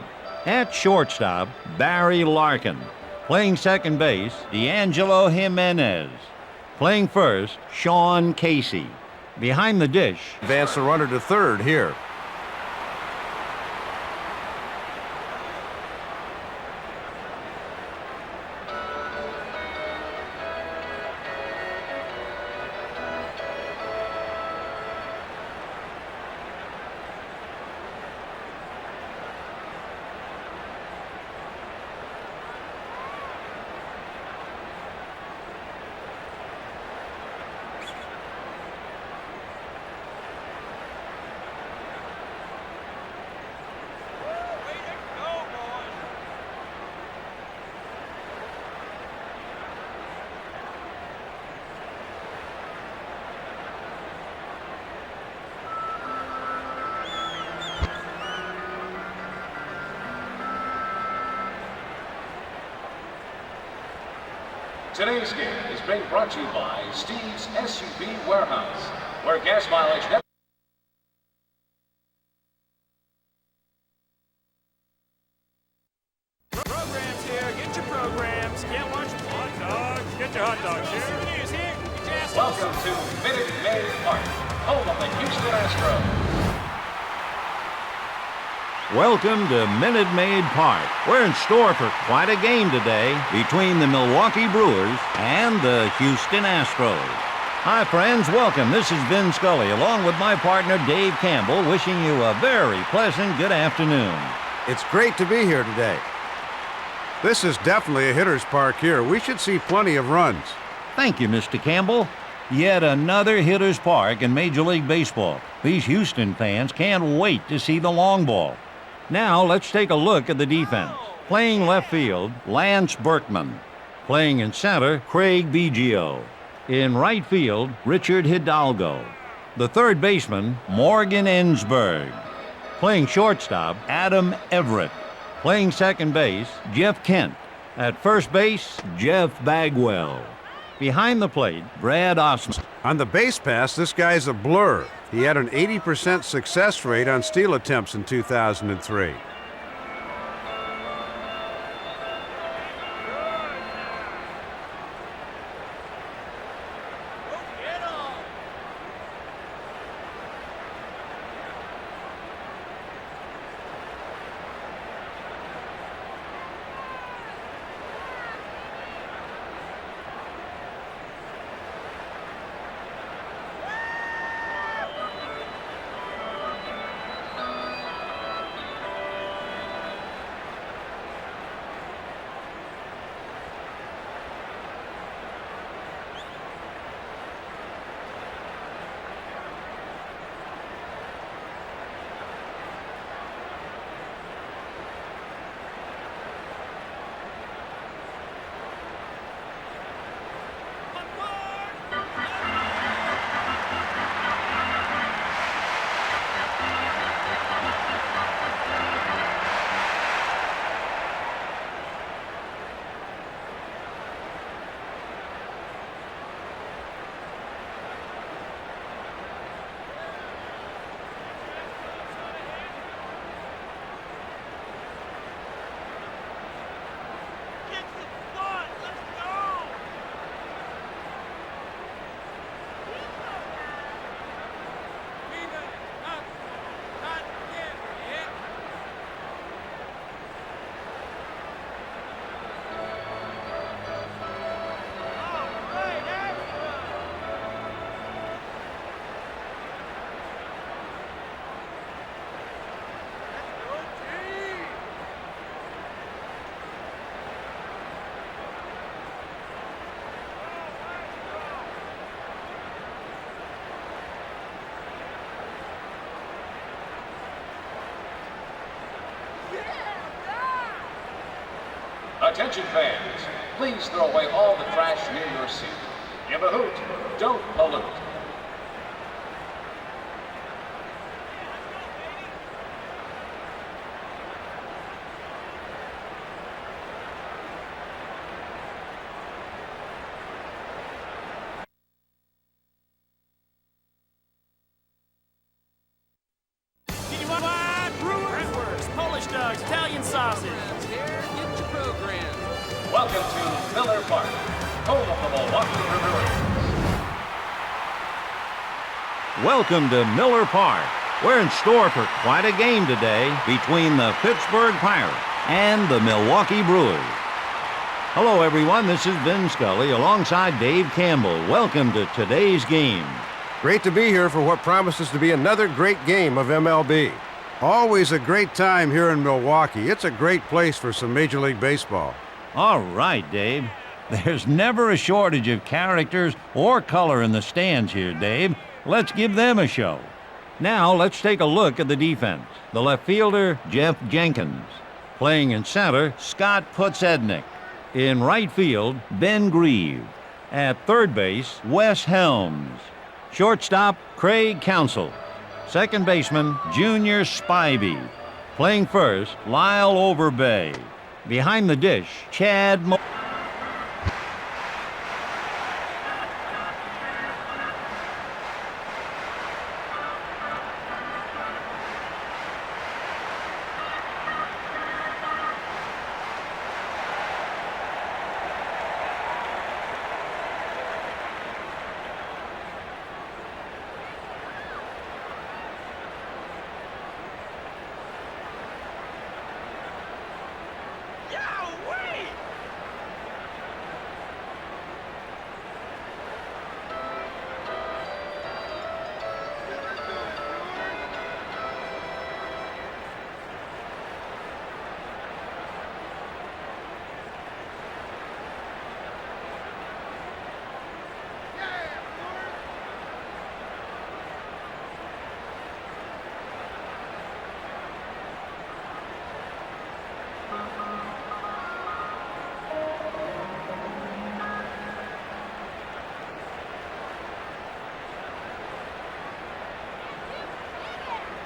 Speaker 6: At shortstop, Barry Larkin. Playing second base, D'Angelo Jimenez. Playing first, Sean Casey. Behind the dish,
Speaker 7: Advance the runner to third here.
Speaker 5: Today's game is being brought to you by Steve's SUV Warehouse, where gas mileage never...
Speaker 4: programs here. Get
Speaker 5: Welcome to Minute Maid Park, home of the Houston Astros.
Speaker 6: Welcome to Minute Maid Park. We're in store for quite a game today between the Milwaukee Brewers and the Houston Astros. Hi, friends. Welcome. This is Vin Scully, along with my partner Dave Campbell, wishing you a very pleasant good afternoon.
Speaker 7: It's great to be here today.
Speaker 8: This is definitely a hitter's park here. We should see plenty of runs.
Speaker 6: Thank you, Mr. Campbell. Yet another hitter's park in Major League Baseball. These Houston fans can't wait to see the long ball. Now, let's take a look at the defense. Playing left field, Lance Berkman. Playing in center, Craig Biggio. In right field, Richard Hidalgo. The third baseman, Morgan Ensberg. Playing shortstop, Adam Everett. Playing second base, Jeff Kent. At first base, Jeff Bagwell. Behind the plate, Brad Osmond.
Speaker 8: On the base pass, this guy's a blur. He had an 80% success rate on steal attempts in 2003.
Speaker 5: Attention fans, please throw away all the trash near your seat. Give a hoot, don't pollute.
Speaker 4: Brewers, Polish dogs, Italian sausage.
Speaker 3: Here, get your program.
Speaker 5: Welcome to Miller Park, home of the Milwaukee Brewers.
Speaker 6: Welcome to Miller Park. We're in store for quite a game today between the Pittsburgh Pirates and the Milwaukee Brewers. Hello, everyone. This is Vin Scully alongside Dave Campbell. Welcome to today's game.
Speaker 7: Great to be here for what promises to be another great game of MLB.
Speaker 8: Always a great time here in Milwaukee. It's a great place for some Major League Baseball.
Speaker 6: All right, Dave. There's never a shortage of characters or color in the stands here, Dave. Let's give them a show. Now, let's take a look at the defense. The left fielder, Jeff Jenkins. Playing in center, Scott Putzednick. In right field, Ben Grieve. At third base, Wes Helms. Shortstop, Craig Counsell. Second baseman, Junior Spivey. Playing first, Lyle Overbay. Behind the dish, Chad Mo...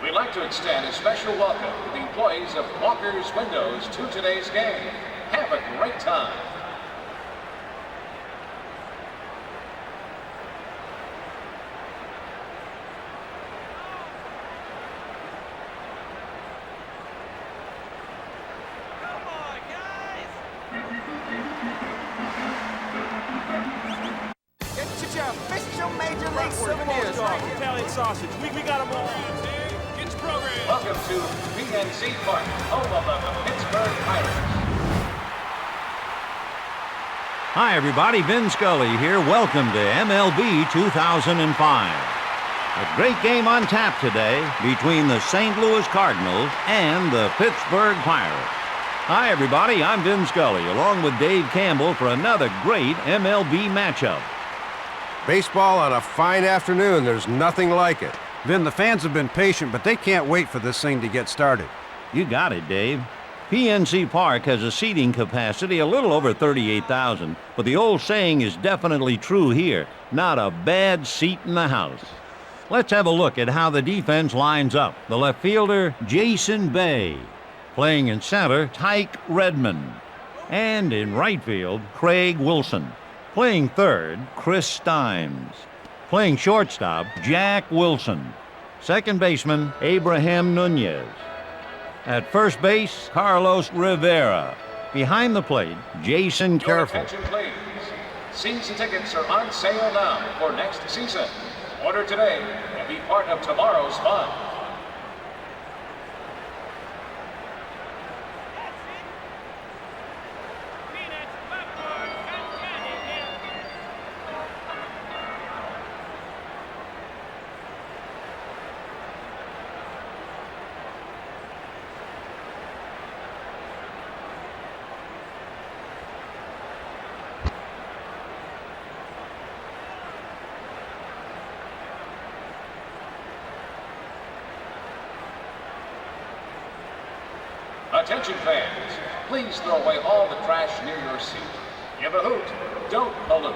Speaker 5: We'd like to extend a special welcome to the employees of Walker's Windows to today's game. Have a great time.
Speaker 3: Get your official Major League souvenirs right here.
Speaker 4: Italian sausage. We got them all. Get your program.
Speaker 5: Welcome to PNC Park, home of the Pittsburgh Pirates.
Speaker 6: Hi, everybody. Vin Scully here. Welcome to MLB 2005. A great game on tap today between the St. Louis Cardinals and the Pittsburgh Pirates. Hi, everybody. I'm Vin Scully, along with Dave Campbell for another great MLB matchup.
Speaker 7: Baseball on a fine afternoon. There's nothing like it.
Speaker 8: Vin, the fans have been patient, but they can't wait for this thing to get started.
Speaker 6: You got it, Dave. PNC Park has a seating capacity a little over 38,000, but the old saying is definitely true here. Not a bad seat in the house. Let's have a look at how the defense lines up. The left fielder, Jason Bay. Playing in center, Tyke Redmond. And in right field, Craig Wilson. Playing third, Chris Stimes. Playing shortstop, Jack Wilson. Second baseman, Abraham Nunez. At first base, Carlos Rivera. Behind the plate, Jason
Speaker 5: Your
Speaker 6: Careful.
Speaker 5: attention, please. Season tickets are on sale now for next season. Order today and be part of tomorrow's fun. Attention fans, please throw away all the trash near your seat. Give a hoot, don't pollute.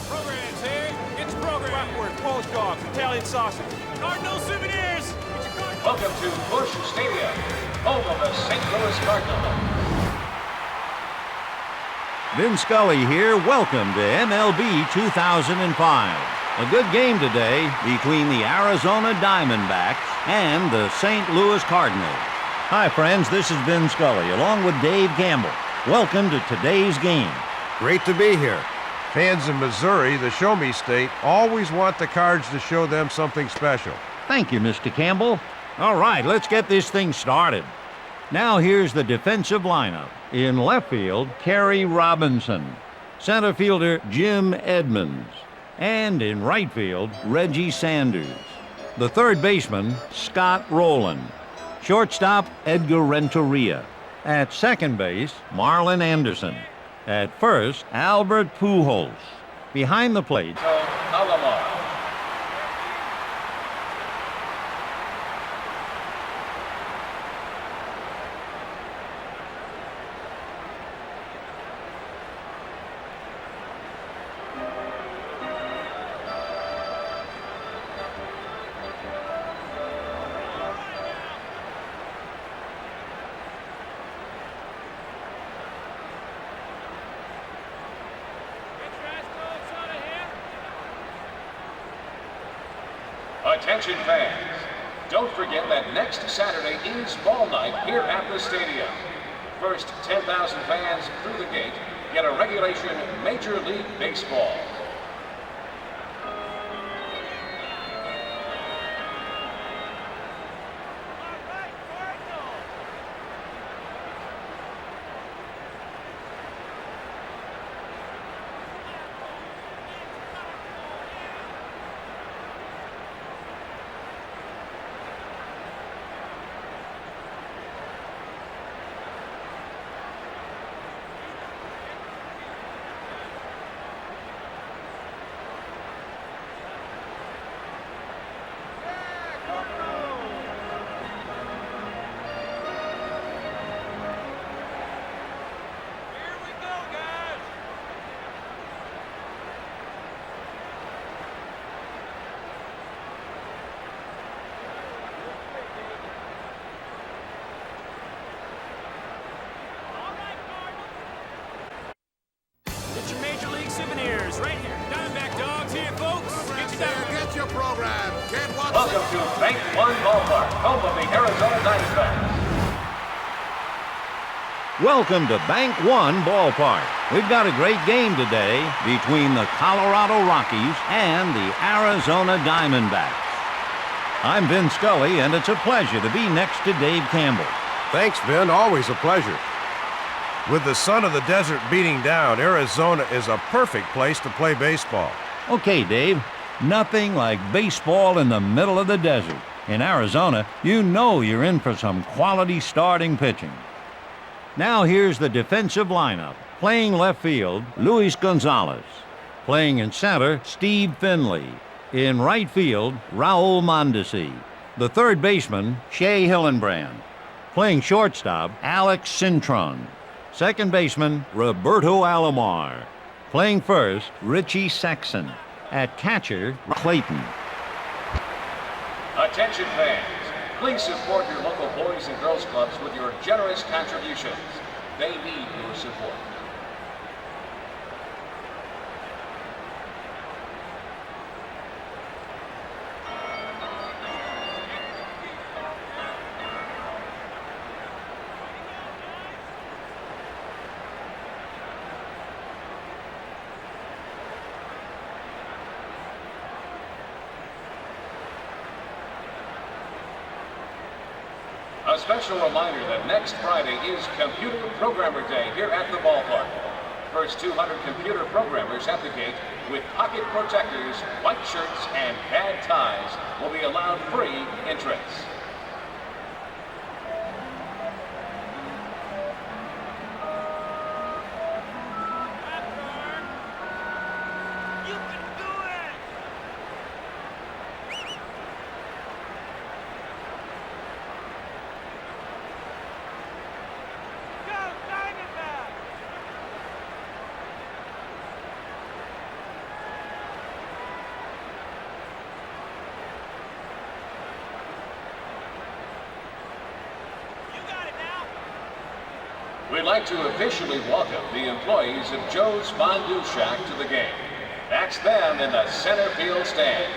Speaker 4: Programs here. Get your program. Bratwurst, Polish dogs, Italian sausage. Cardinal souvenirs. Get your Cardinal.
Speaker 5: Welcome to Busch Stadium, home of the St. Louis Cardinals.
Speaker 6: Vin Scully here. Welcome to MLB 2005. A good game today between the Arizona Diamondbacks and the St. Louis Cardinals. Hi, friends. This is Vin Scully, along with Dave Campbell. Welcome to today's game.
Speaker 7: Great to be here. Fans in Missouri, the Show Me State, always want the Cards to show them something special.
Speaker 6: Thank you, Mr. Campbell. All right, let's get this thing started. Now here's the defensive lineup. In left field, Kerry Robinson. Center fielder, Jim Edmonds. And in right field, Reggie Sanders. The third baseman, Scott Rowland. Shortstop, Edgar Renteria. At second base, Marlon Anderson. At first, Albert Pujols. Behind the plate,
Speaker 5: Alomar. Attention fans, don't forget that next Saturday is ball night here at the stadium. First 10,000 fans through the gate get a regulation Major League Baseball. Welcome to Bank One Ballpark, home of the Arizona Diamondbacks.
Speaker 6: Welcome to Bank One Ballpark. We've got a great game today between the Colorado Rockies and the Arizona Diamondbacks. I'm Vin Scully, and it's a pleasure to be next to Dave Campbell.
Speaker 7: Thanks, Vin. Always a pleasure. With the sun of the desert beating down, Arizona is a perfect place to play baseball.
Speaker 6: Okay, Dave, nothing like baseball in the middle of the desert. In Arizona, you know you're in for some quality starting pitching. Now here's the defensive lineup. Playing left field, Luis Gonzalez. Playing in center, Steve Finley. In right field, Raul Mondesi. The third baseman, Shea Hillenbrand. Playing shortstop, Alex Cintron. Second baseman, Roberto Alomar. Playing first, Richie Sexson. At catcher, Clayton.
Speaker 5: Attention fans, please support your local boys and girls clubs with your generous contributions. They need your support. A special reminder that next Friday is Computer Programmer Day here at the ballpark. First 200 computer programmers at the gate with pocket protectors, white shirts, and bad ties will be allowed free entrance. We'd like to officially welcome the employees of Joe's Fondue Shack to the game. That's them in the center field stands.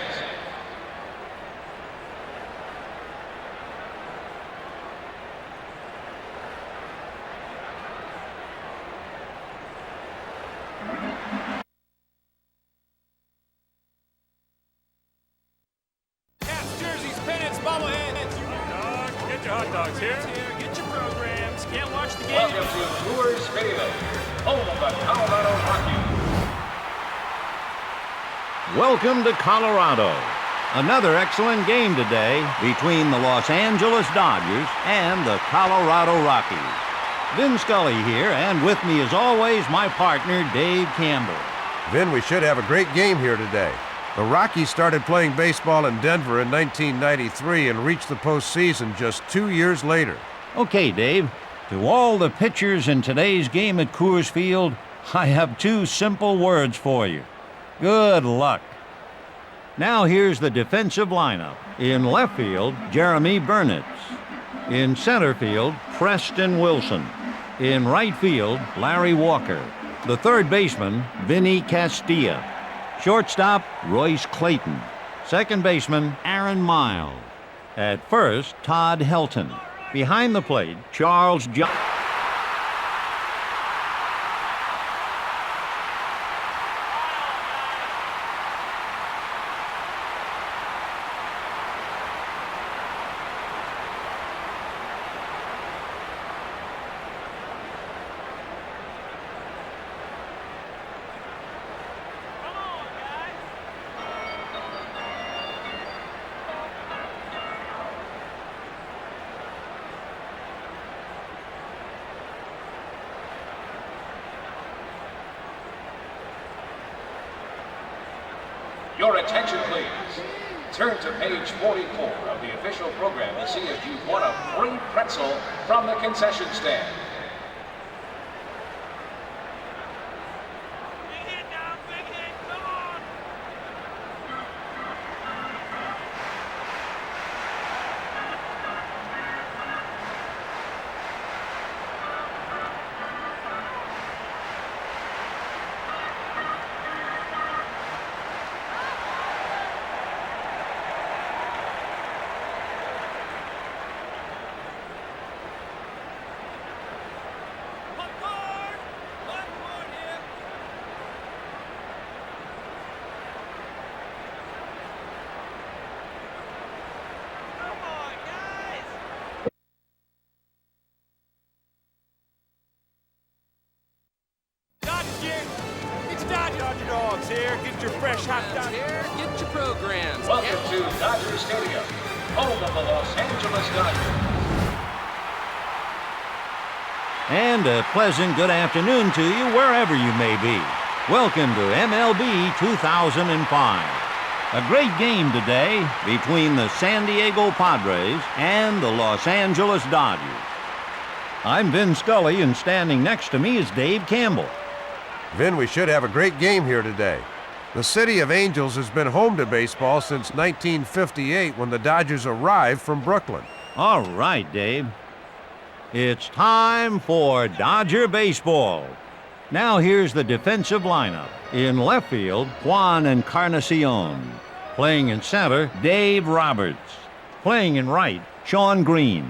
Speaker 4: Hats, jerseys, pennants, bobbleheads. Get your hot dogs here. Get your programs. Can't watch the game.
Speaker 5: Welcome to Coors Stadium, home of the Colorado Rockies.
Speaker 6: Welcome to Colorado. Another excellent game today between the Los Angeles Dodgers and the Colorado Rockies. Vin Scully here, and with me as always, my partner, Dave Campbell.
Speaker 7: Vin, we should have a great game here today. The Rockies started playing baseball in Denver in 1993 and reached the postseason just 2 years later.
Speaker 6: Okay, Dave, to all the pitchers in today's game at Coors Field, I have two simple words for you. Good luck. Now here's the defensive lineup. In left field, Jeremy Burnitz. In center field, Preston Wilson. In right field, Larry Walker. The third baseman, Vinny Castilla. Shortstop, Royce Clayton. Second baseman, Aaron Miles. At first, Todd Helton. Behind the plate, Charles Johnson.
Speaker 5: Your attention, please. Turn to page 44 of the official program to see if you've won a free pretzel from the concession stand. Los Angeles Dodgers.
Speaker 6: And a pleasant good afternoon to you wherever you may be. Welcome to MLB 2005. A great game today between the San Diego Padres and the Los Angeles Dodgers. I'm Vin Scully, and standing next to me is Dave Campbell.
Speaker 7: Vin, we should have a great game here today. The City of Angels has been home to baseball since 1958 when the Dodgers arrived from Brooklyn.
Speaker 6: All right, Dave. It's time for Dodger baseball. Now here's the defensive lineup. In left field, Juan Encarnacion. Playing in center, Dave Roberts. Playing in right, Sean Green.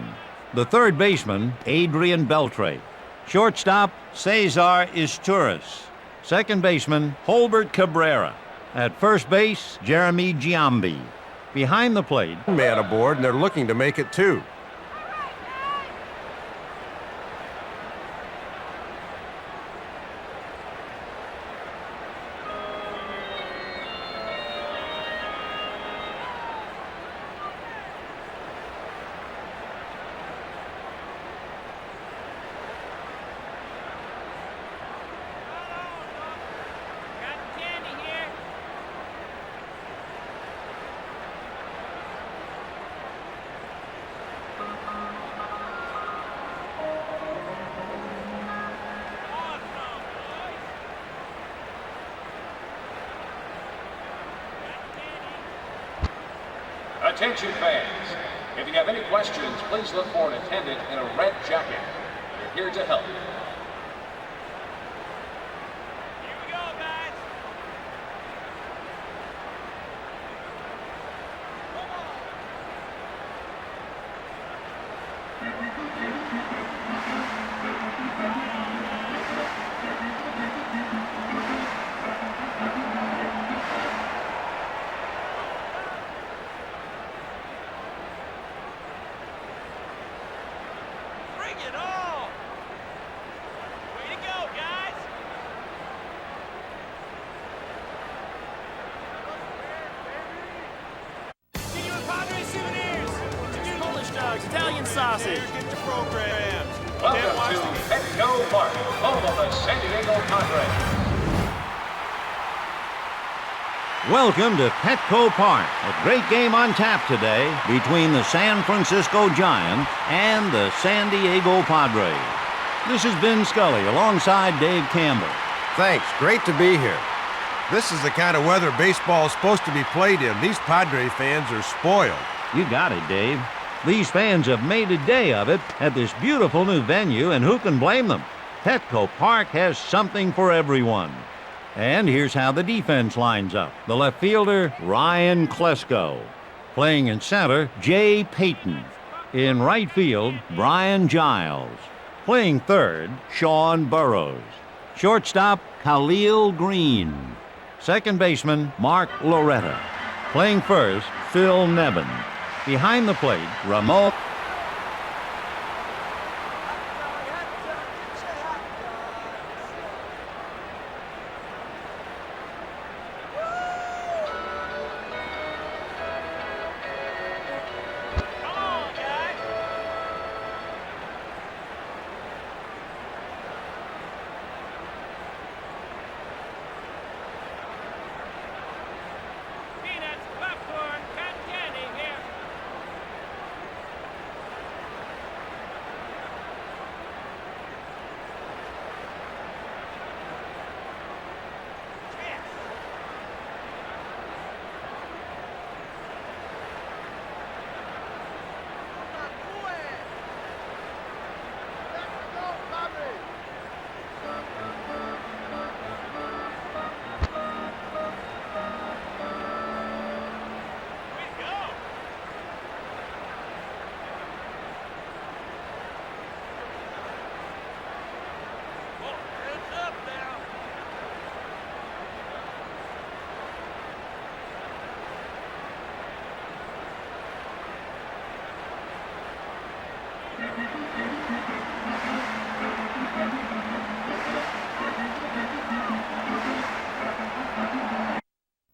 Speaker 6: The third baseman, Adrian Beltre. Shortstop, Cesar Izturis. Second baseman, Holbert Cabrera. At first base, Jeremy Giambi. Behind the plate,
Speaker 7: Man aboard, and they're looking to make it two.
Speaker 5: Attention fans, if you have any questions, please look for an attendant in a red jacket. We're here to help.
Speaker 4: Here we go, guys. Bring it on! Way to go, guys! Genuine Padres souvenirs! Polish dogs, Italian sausage.
Speaker 2: Get your programs.
Speaker 5: Welcome to Petco Park, home of the San Diego Padres.
Speaker 6: welcome to Petco Park. A great game on tap today between the San Francisco Giants and the San Diego Padres. This is Vin Scully alongside Dave Campbell.
Speaker 7: Thanks, great to be here. This is the kind of weather baseball is supposed to be played in. These Padre fans are spoiled.
Speaker 6: You got it, Dave. These fans have made a day of it at this beautiful new venue, and who can blame them? Petco Park has something for everyone. And here's how the defense lines up. The left fielder, Ryan Klesko. Playing in center, Jay Payton. In right field, Brian Giles. Playing third, Sean Burrows. Shortstop, Khalil Green. Second baseman, Mark Loretta. Playing first, Phil Nevin. Behind the plate, Ramon.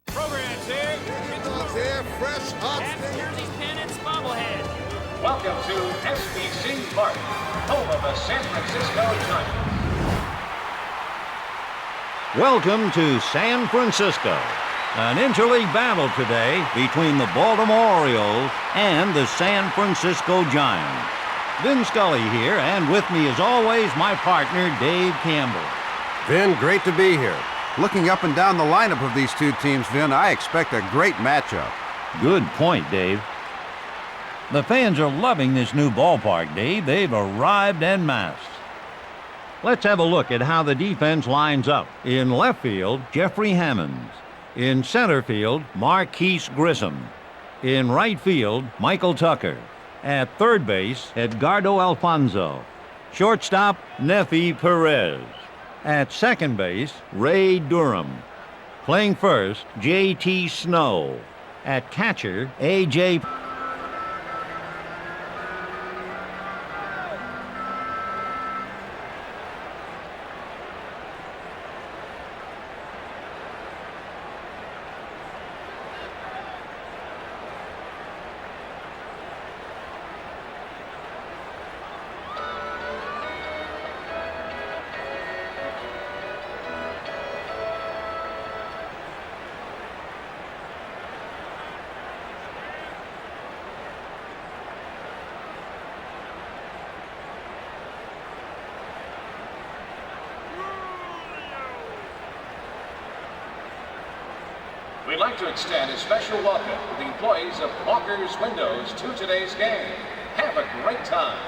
Speaker 4: Programs here.
Speaker 1: Fresh hot
Speaker 4: Hats, jerseys, pennants, bobbleheads.
Speaker 5: Welcome to PNC Park, home of the San Francisco Giants.
Speaker 6: Welcome to San Francisco. An interleague battle today between the Baltimore Orioles and the San Francisco Giants. Vin Scully here, and with me as always, my partner, Dave Campbell.
Speaker 8: Vin, great to be here. Looking up and down the lineup of these two teams, Vin, I expect a great matchup.
Speaker 6: Good point, Dave. The fans are loving this new ballpark, Dave. They've arrived en masse. Let's have a look at how the defense lines up. In left field, Jeffrey Hammonds. In center field, Marquise Grissom. In right field, Michael Tucker. At third base, Edgardo Alfonso. Shortstop, Nefi Perez. At second base, Ray Durham. Playing first, J.T. Snow. At catcher, A.J.
Speaker 5: We'd like to extend a special welcome to the employees of Walker's Windows to today's game. Have a great time.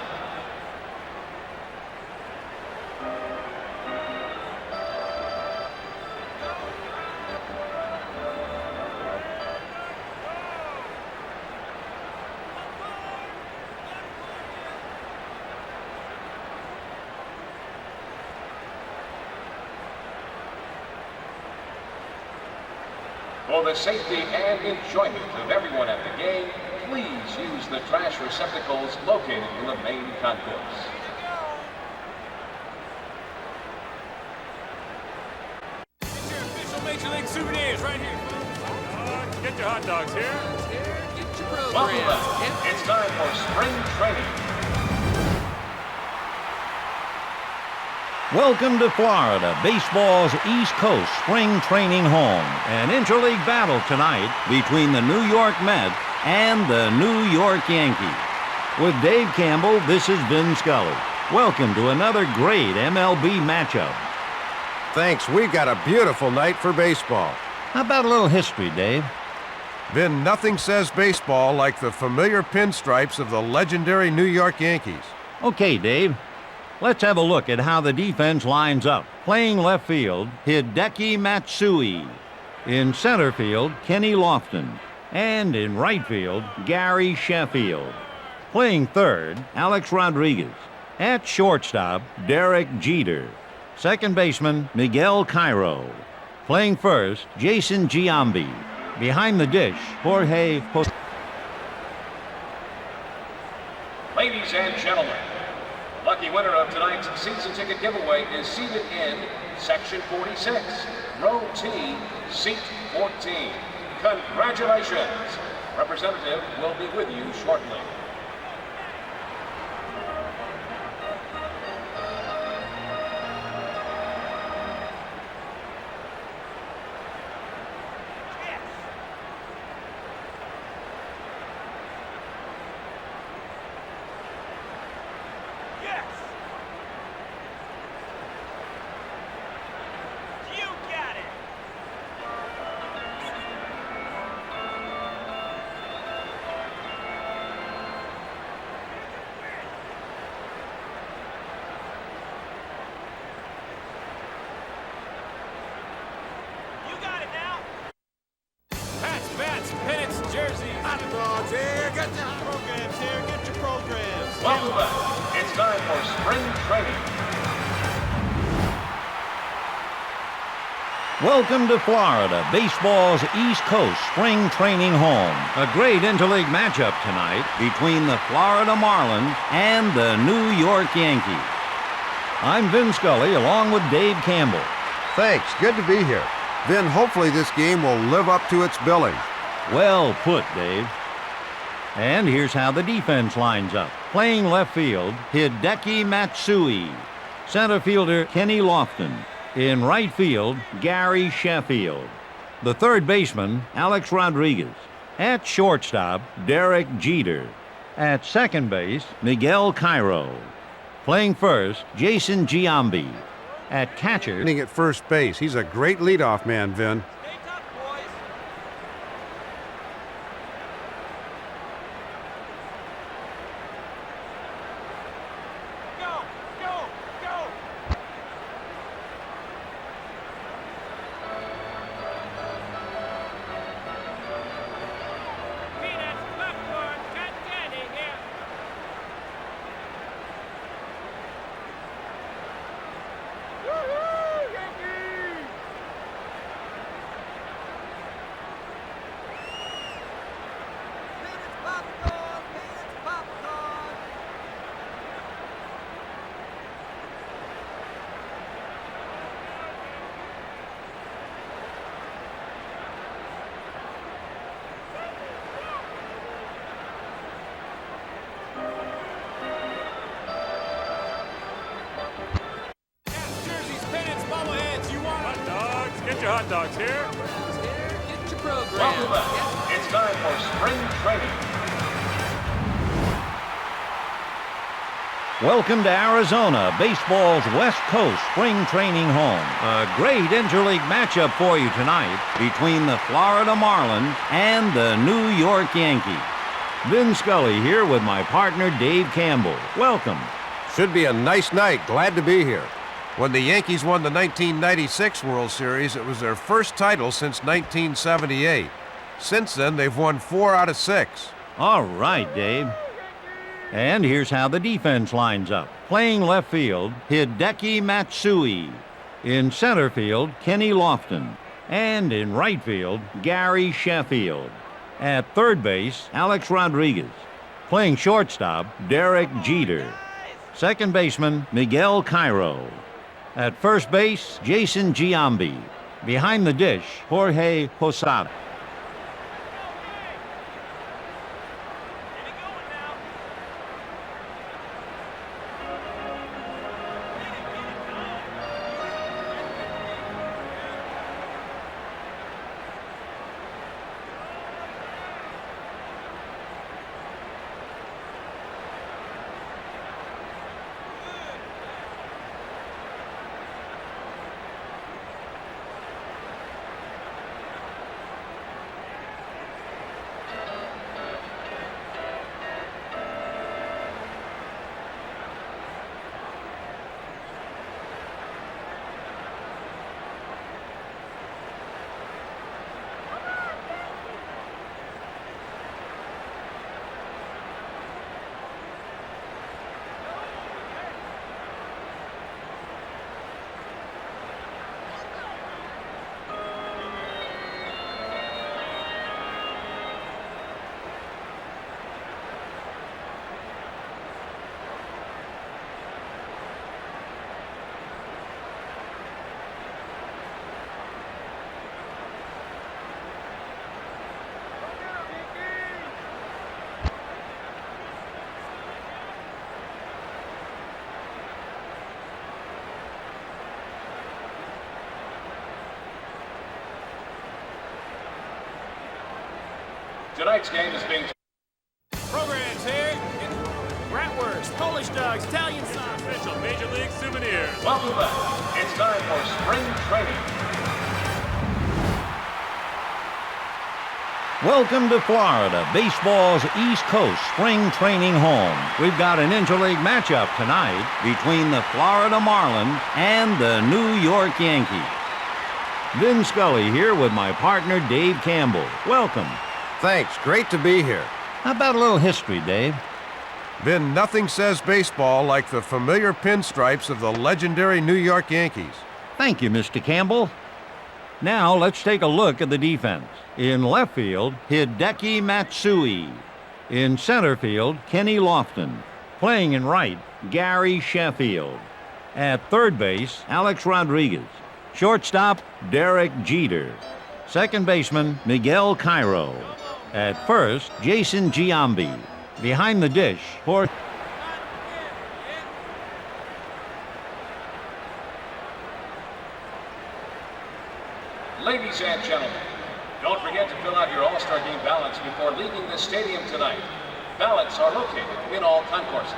Speaker 5: For the safety and enjoyment of everyone at the game, please use the trash receptacles located in the main concourse.
Speaker 4: Get your official Major League souvenirs right here. Get your hot dogs here.
Speaker 3: Get your
Speaker 5: Welcome
Speaker 3: programs.
Speaker 5: back. It's time for spring training.
Speaker 6: Welcome to Florida, baseball's East Coast spring training home. An interleague battle tonight between the New York Mets and the New York Yankees. With Dave Campbell, this is Vin Scully. Welcome to another great MLB matchup.
Speaker 7: Thanks, we've got a beautiful night for baseball.
Speaker 6: How about a little history, Dave?
Speaker 7: Vin, nothing says baseball like the familiar pinstripes of the legendary New York Yankees.
Speaker 6: Okay, Dave. Let's have a look at how the defense lines up. Playing left field, Hideki Matsui. In center field, Kenny Lofton. And in right field, Gary Sheffield. Playing third, Alex Rodriguez. At shortstop, Derek Jeter. Second baseman, Miguel Cairo. Playing first, Jason Giambi. Behind the dish, Jorge Post.
Speaker 5: Ladies and gentlemen, the lucky winner of tonight's season ticket giveaway is seated in Section 46, Row T, Seat 14. Congratulations! Representative will be with you shortly. Welcome back. It's time for spring training.
Speaker 6: Welcome to Florida, baseball's East Coast spring training home. A great interleague matchup tonight between the Florida Marlins and the New York Yankees. I'm Vin Scully along with Dave Campbell.
Speaker 7: Thanks, good to be here. Vin, hopefully this game will live up to its billing.
Speaker 6: Well put, Dave. And here's how the defense lines up. Playing left field, Hideki Matsui. Center fielder, Kenny Lofton. In right field, Gary Sheffield. The third baseman, Alex Rodriguez. At shortstop, Derek Jeter. At second base, Miguel Cairo. Playing first, Jason Giambi. At catcher,
Speaker 8: Hitting at first base. He's a great leadoff man, Vin.
Speaker 2: Hot dogs here.
Speaker 3: Get your program.
Speaker 5: Welcome back. It's time for spring training.
Speaker 6: welcome to Arizona, baseball's West Coast spring training home. A great interleague matchup for you tonight between the Florida Marlins and the New York Yankees. Vin Scully here with my partner Dave Campbell. Welcome.
Speaker 7: Should be a nice night. Glad to be here. When the Yankees won the 1996 World Series, it was their first title since 1978. Since then, they've won 4 out of 6.
Speaker 6: All right, Dave. And here's how the defense lines up. Playing left field, Hideki Matsui. In center field, Kenny Lofton. And in right field, Gary Sheffield. At third base, Alex Rodriguez. Playing shortstop, Derek Jeter. Second baseman, Miguel Cairo. At first base, Jason Giambi. Behind the dish, Jorge Posada.
Speaker 5: Tonight's game is being...
Speaker 4: Programs here. Bratwurst, Polish dogs, Italian sauce.
Speaker 2: Official Major League souvenirs.
Speaker 5: Welcome back. It's time for spring training.
Speaker 6: Welcome to Florida, baseball's East Coast spring training home. We've got an interleague matchup tonight between the Florida Marlins and the New York Yankees. Vin Scully here with my partner Dave Campbell. Welcome.
Speaker 7: Thanks. Great to be here.
Speaker 6: How about a little history, Dave?
Speaker 7: Vin, nothing says baseball like the familiar pinstripes of the legendary New York Yankees.
Speaker 6: Thank you, Mr. Campbell. Now let's take a look at the defense. In left field, Hideki Matsui. In center field, Kenny Lofton. Playing in right, Gary Sheffield. At third base, Alex Rodriguez. Shortstop, Derek Jeter. Second baseman, Miguel Cairo. At first, Jason Giambi. Behind the dish for
Speaker 5: Ladies and gentlemen, don't forget to fill out your All-Star Game ballots before leaving the stadium tonight. Ballots are located in all concourses.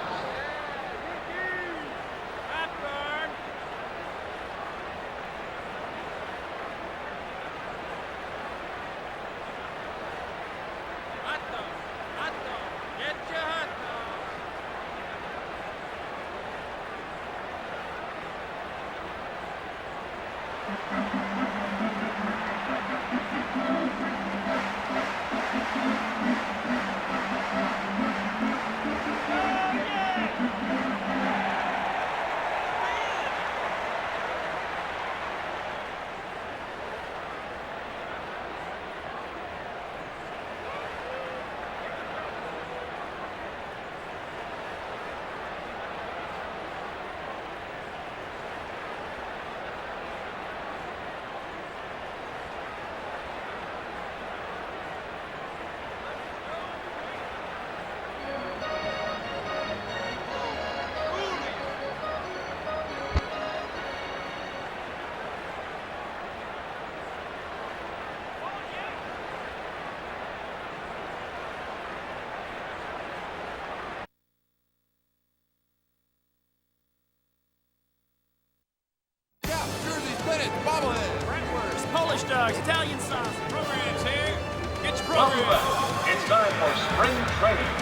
Speaker 1: Cap, jerseys, pennants, bobbleheads.
Speaker 4: Bratwurst, Polish dogs, Italian sauce. Programs here. Get your
Speaker 5: Welcome
Speaker 4: program.
Speaker 5: back. It's time for spring training.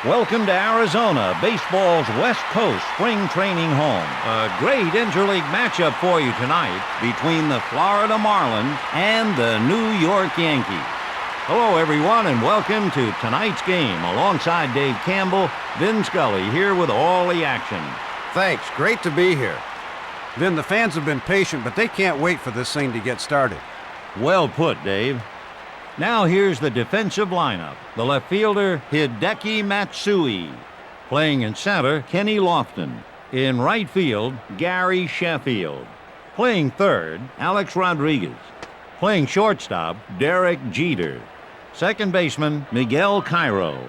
Speaker 6: Welcome to Arizona, baseball's West Coast spring training home. A great interleague matchup for you tonight between the Florida Marlins and the New York Yankees. Hello, everyone, and welcome to tonight's game. Alongside Dave Campbell, Vin Scully here with all the action.
Speaker 8: Thanks. Great to be here. Vin, the fans have been patient, but they can't wait for this thing to get started.
Speaker 6: Well put, Dave. Now here's the defensive lineup. The left fielder, Hideki Matsui. Playing in center, Kenny Lofton. In right field, Gary Sheffield. Playing third, Alex Rodriguez. Playing shortstop, Derek Jeter. Second baseman, Miguel Cairo.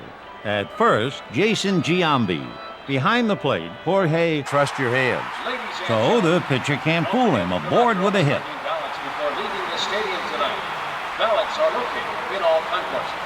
Speaker 6: At first, Jason Giambi. Behind the plate, Jorge.
Speaker 8: Trust your hands.
Speaker 5: Ladies and
Speaker 6: So the
Speaker 5: gentlemen,
Speaker 6: pitcher can't fool him.
Speaker 5: don't forget to
Speaker 6: Aboard
Speaker 5: fill
Speaker 6: with a
Speaker 5: out
Speaker 6: hit.
Speaker 5: your ballots before leaving the stadium tonight. Ballots are located in all concourses.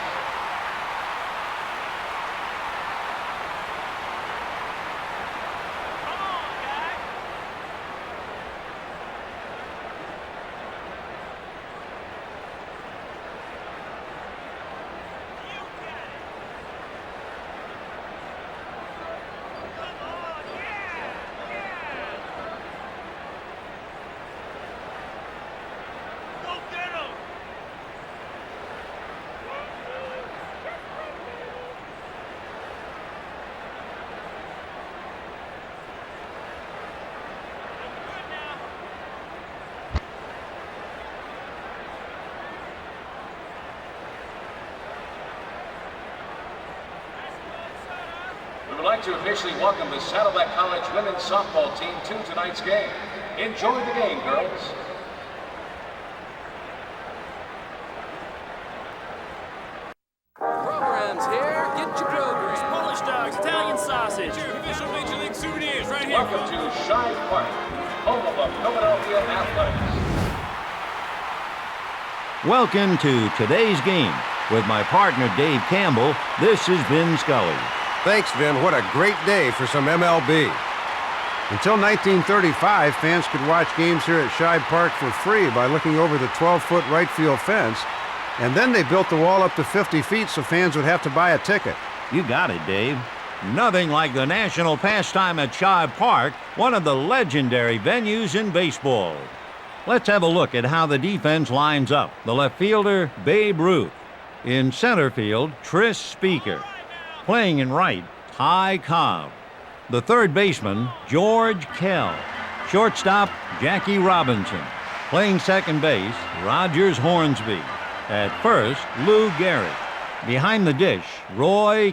Speaker 5: We would like to officially welcome the Saddleback College women's softball team to tonight's game. Enjoy the game, girls.
Speaker 3: Programs here. Get your programs.
Speaker 4: Polish dogs, Italian sausage.
Speaker 2: Your official Major League souvenirs right here.
Speaker 5: Welcome to Shea Park, home of the Philadelphia Athletics.
Speaker 6: Welcome to today's game. With my partner Dave Campbell, this is Vin Scully.
Speaker 7: Thanks, Vin. What a great day for some MLB.
Speaker 8: Until 1935, fans could watch games here at Shea Park for free by looking over the 12-foot right field fence. And then they built the wall up to 50 feet so fans would have to buy a ticket.
Speaker 6: You got it, Dave. Nothing like the national pastime at Shea Park, one of the legendary venues in baseball. Let's have a look at how the defense lines up. The left fielder, Babe Ruth. In center field, Tris Speaker. Playing in right, Ty Cobb. The third baseman, George Kell. Shortstop, Jackie Robinson. Playing second base, Rogers Hornsby. At first, Lou Gehrig. Behind the dish, Roy.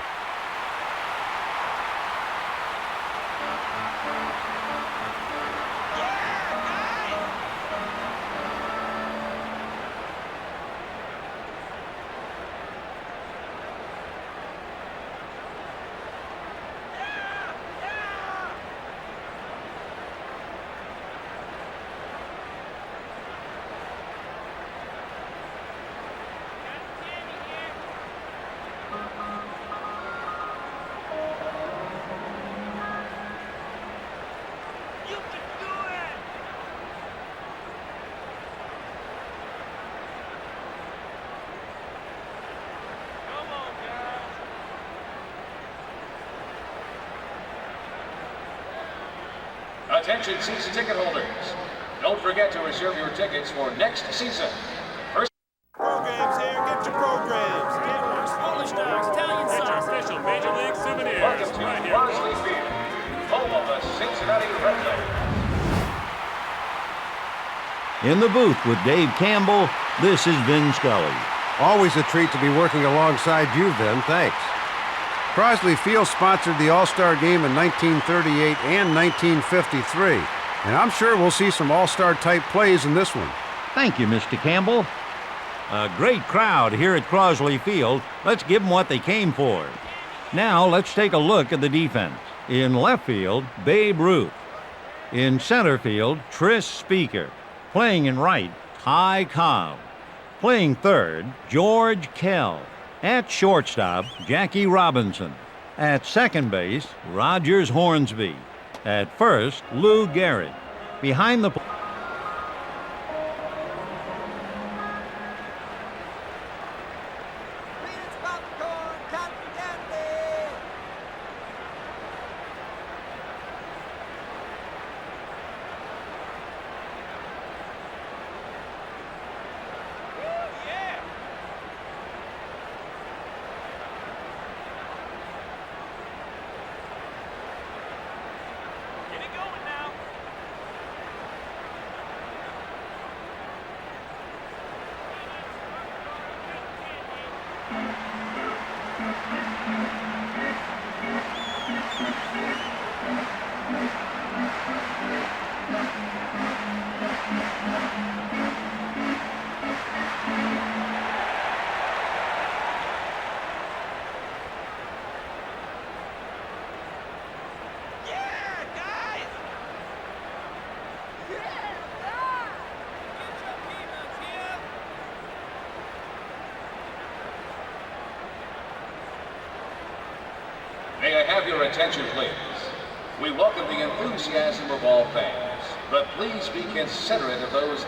Speaker 5: Attention season ticket holders. Don't forget to reserve your tickets for next season. First
Speaker 2: Programs here. Get your programs.
Speaker 4: Polish dogs, Italian
Speaker 2: Get your
Speaker 4: sauce.
Speaker 2: official Major League souvenirs.
Speaker 5: welcome to
Speaker 2: Right here.
Speaker 5: Wrigley Field, home of the Cincinnati Reds.
Speaker 6: In the booth with Dave Campbell, this is Vin Scully.
Speaker 8: Always a treat to be working alongside you, Vin. Thanks. Crosley Field sponsored the All-Star Game in 1938 and 1953, and I'm sure we'll see some All-Star type plays in this one.
Speaker 6: Thank you, Mr. Campbell. A great crowd here at Crosley Field. Let's give them what they came for. Now let's take a look at the defense. In left field, Babe Ruth. In center field, Tris Speaker. Playing in right, Ty Cobb. Playing third, George Kell. At shortstop, Jackie Robinson. At second base, Rogers Hornsby. At first, Lou Gehrig. Behind the
Speaker 3: Peanuts, popcorn, cotton candy.
Speaker 4: Get it going now.
Speaker 5: May I have your attention, please? We welcome the enthusiasm of all fans, but please be considerate of those.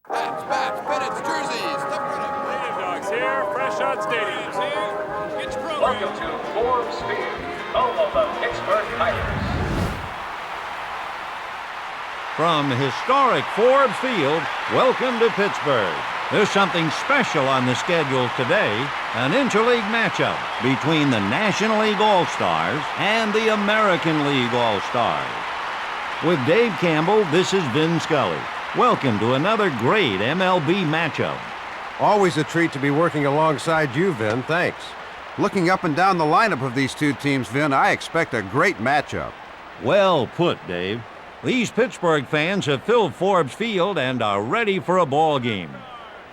Speaker 1: Hats, bats, pennants, jerseys. Step right up.
Speaker 2: Native Dogs here. Fresh out stadiums here. Get your programs.
Speaker 5: Welcome to Forbes Field, home of the Pittsburgh Pirates.
Speaker 6: From historic Forbes Field, welcome to Pittsburgh. There's something special on the schedule today, an interleague matchup between the National League All-Stars and the American League All-Stars. With Dave Campbell, this is Vin Scully. Welcome to another great MLB matchup.
Speaker 8: Always a treat to be working alongside you, Vin. Thanks. Looking up and down the lineup of these two teams, Vin, I expect a great matchup.
Speaker 6: Well put, Dave. These Pittsburgh fans have filled Forbes Field and are ready for a ball game.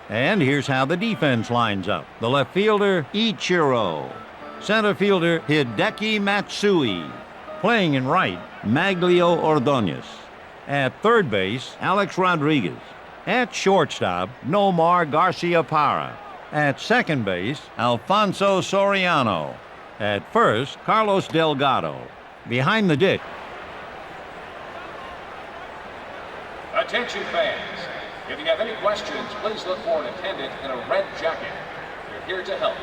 Speaker 6: And here's how the defense lines up. The left fielder, Ichiro. Center fielder, Hideki Matsui. Playing in right, Maglio Ordonez. At third base, Alex Rodriguez. At shortstop, Nomar Garcia-Parra. At second base, Alfonso Soriano. At first, Carlos Delgado. Behind the dish.
Speaker 5: Attention fans. If you have any questions, please look for an attendant in a red jacket. We're here to help.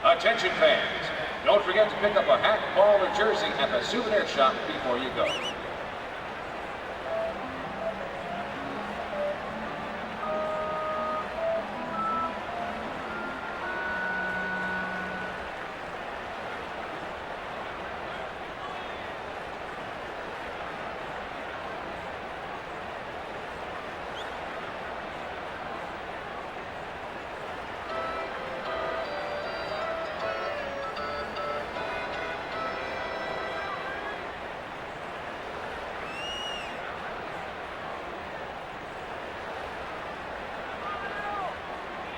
Speaker 5: Attention fans, don't forget to pick up a hat, ball, or jersey at the souvenir shop before you go.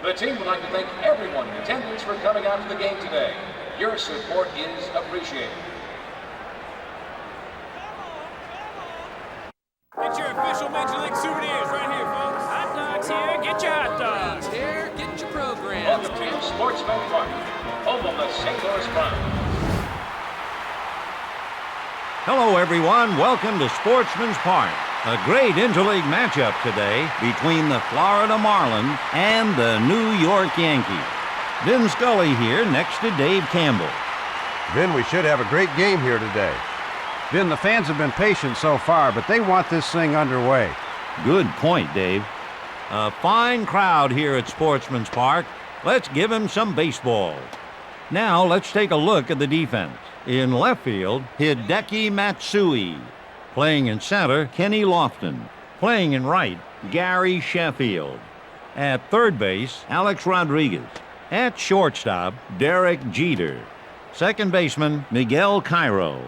Speaker 5: The team would like to thank everyone in attendance for coming out to the game today. Your support is appreciated.
Speaker 4: Get your official Major League souvenirs right here, folks. Hot dogs here. Get your hot dogs.
Speaker 3: Here, get your program.
Speaker 5: Welcome to Sportsman Park, home of the St. Louis Browns.
Speaker 6: Hello, everyone. Welcome to Sportsman's Park. A great interleague matchup today between the Florida Marlins and the New York Yankees. Vin Scully here next to Dave Campbell.
Speaker 7: Vin, we should have a great game here today.
Speaker 8: Vin, the fans have been patient so far, but they want this thing underway.
Speaker 6: Good point, Dave. A fine crowd here at Sportsman's Park. Let's give him some baseball. Now let's take a look at the defense. In left field, Hideki Matsui. Playing in center, Kenny Lofton. Playing in right, Gary Sheffield. At third base, Alex Rodriguez. At shortstop, Derek Jeter. Second baseman, Miguel Cairo.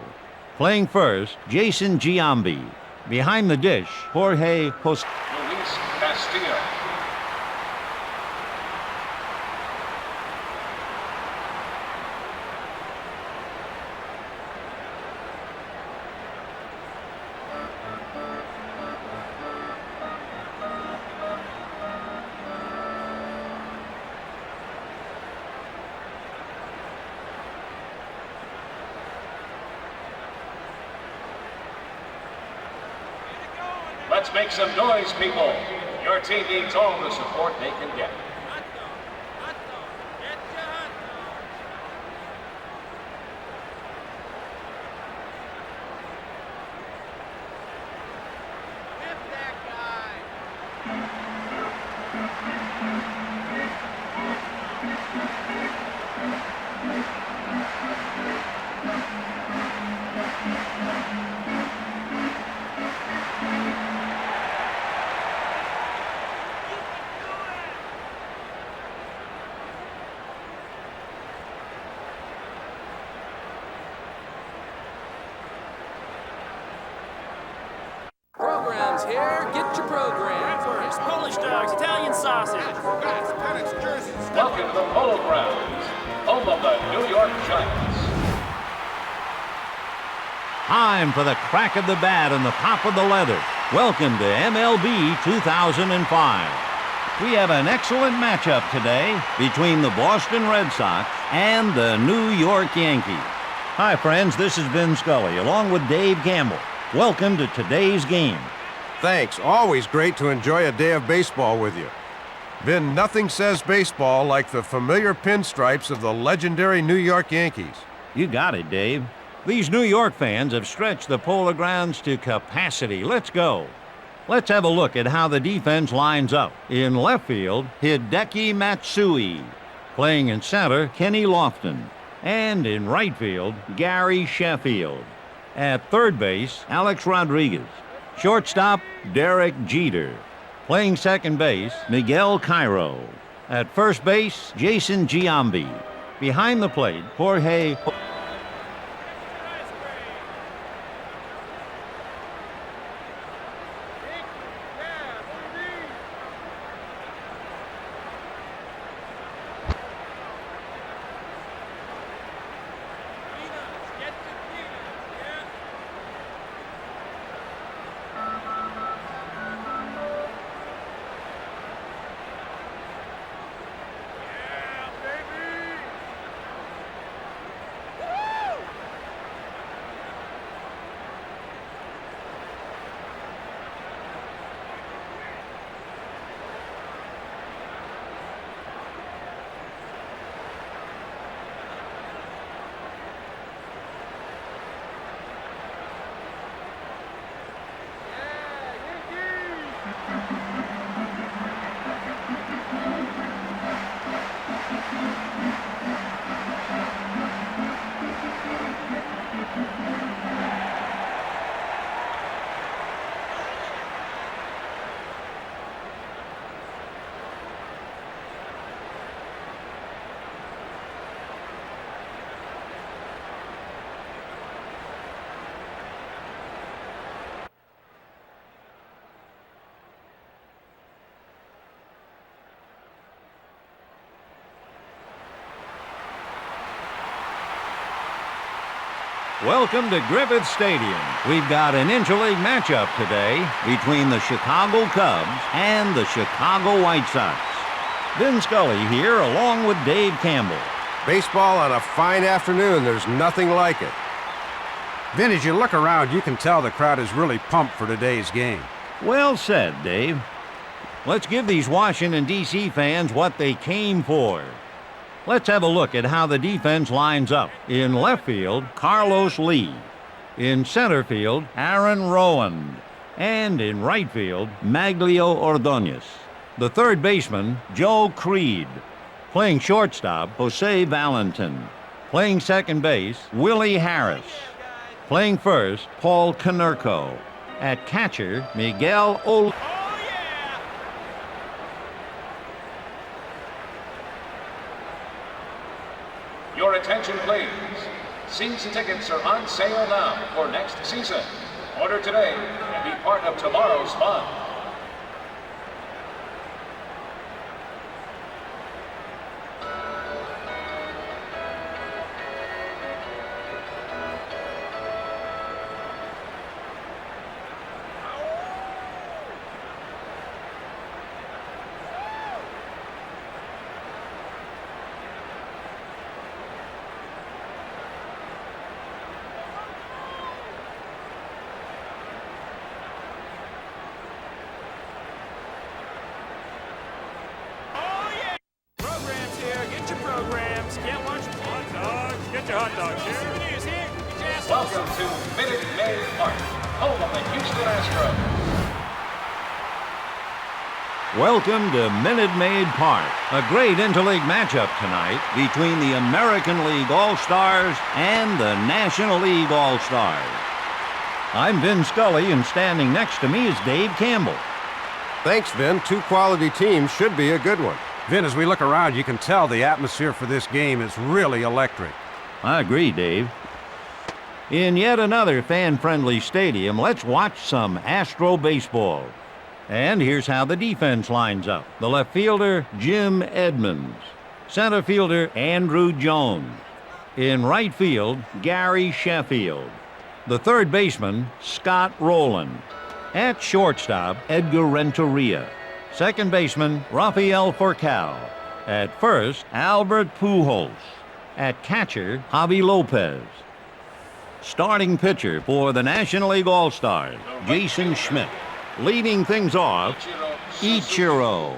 Speaker 6: Playing first, Jason Giambi. Behind the dish, Jorge Jose.
Speaker 5: Luis Castillo. Let's make some noise, people. Your team needs all the support they can get.
Speaker 3: Programs here, get your program.
Speaker 4: Bratwurst, Polish dogs, Italian sausage.
Speaker 5: Welcome to the Polo Grounds, home of the New York Giants.
Speaker 6: Time for the crack of the bat and the pop of the leather. Welcome to MLB 2005. We have an excellent matchup today between the Boston Red Sox and the New York Yankees. Hi, friends. This is Vin Scully, along with Dave Campbell. Welcome to today's game.
Speaker 7: Thanks. Always great to enjoy a day of baseball with you. Vin, nothing says baseball like the familiar pinstripes of the legendary New York Yankees.
Speaker 6: You got it, Dave. These New York fans have stretched the Polo Grounds to capacity. Let's go. Let's have a look at how the defense lines up. In left field, Hideki Matsui. Playing in center, Kenny Lofton. And in right field, Gary Sheffield. At third base, Alex Rodriguez. Shortstop, Derek Jeter. Playing second base, Miguel Cairo. At first base, Jason Giambi. Behind the plate, Jorge. Welcome to Griffith Stadium. We've got an interleague matchup today between the Chicago Cubs and the Chicago White Sox. Vin Scully here along with Dave Campbell.
Speaker 7: Baseball on a fine afternoon, there's nothing like it.
Speaker 8: Vin, as you look around, you can tell the crowd is really pumped for today's game.
Speaker 6: Well said, Dave. Let's give these Washington, D.C. fans what they came for. Let's have a look at how the defense lines up. In left field, Carlos Lee. In center field, Aaron Rowand. And in right field, Maglio Ordonez. The third baseman, Joe Creed. Playing shortstop, Jose Valentin. Playing second base, Willie Harris. Playing first, Paul Konerko. At catcher, Miguel Ol...
Speaker 5: Your attention, please. Season tickets are on sale now for next season. Order today and be part of tomorrow's fun.
Speaker 2: Hot dogs here.
Speaker 4: Souvenirs here. Get your ass
Speaker 5: Welcome to Minute Maid Park, home of the Houston Astros.
Speaker 6: Welcome to Minute Maid Park, a great interleague matchup tonight between the American League All-Stars and the National League All-Stars. I'm Vin Scully, and standing next to me is Dave Campbell.
Speaker 7: Thanks, Vin. Two quality teams should be a good one.
Speaker 8: Vin, as we look around, you can tell the atmosphere for this game is really electric.
Speaker 6: I agree, Dave. In yet another fan-friendly stadium, let's watch some Astro baseball. And here's how the defense lines up. The left fielder, Jim Edmonds. Center fielder, Andrew Jones. In right field, Gary Sheffield. The third baseman, Scott Rowland. At shortstop, Edgar Renteria. Second baseman, Rafael Furcal. At first, Albert Pujols. At catcher, Javi Lopez. Starting pitcher for the National League All-Stars, Jason Schmidt. Leading things off, Ichiro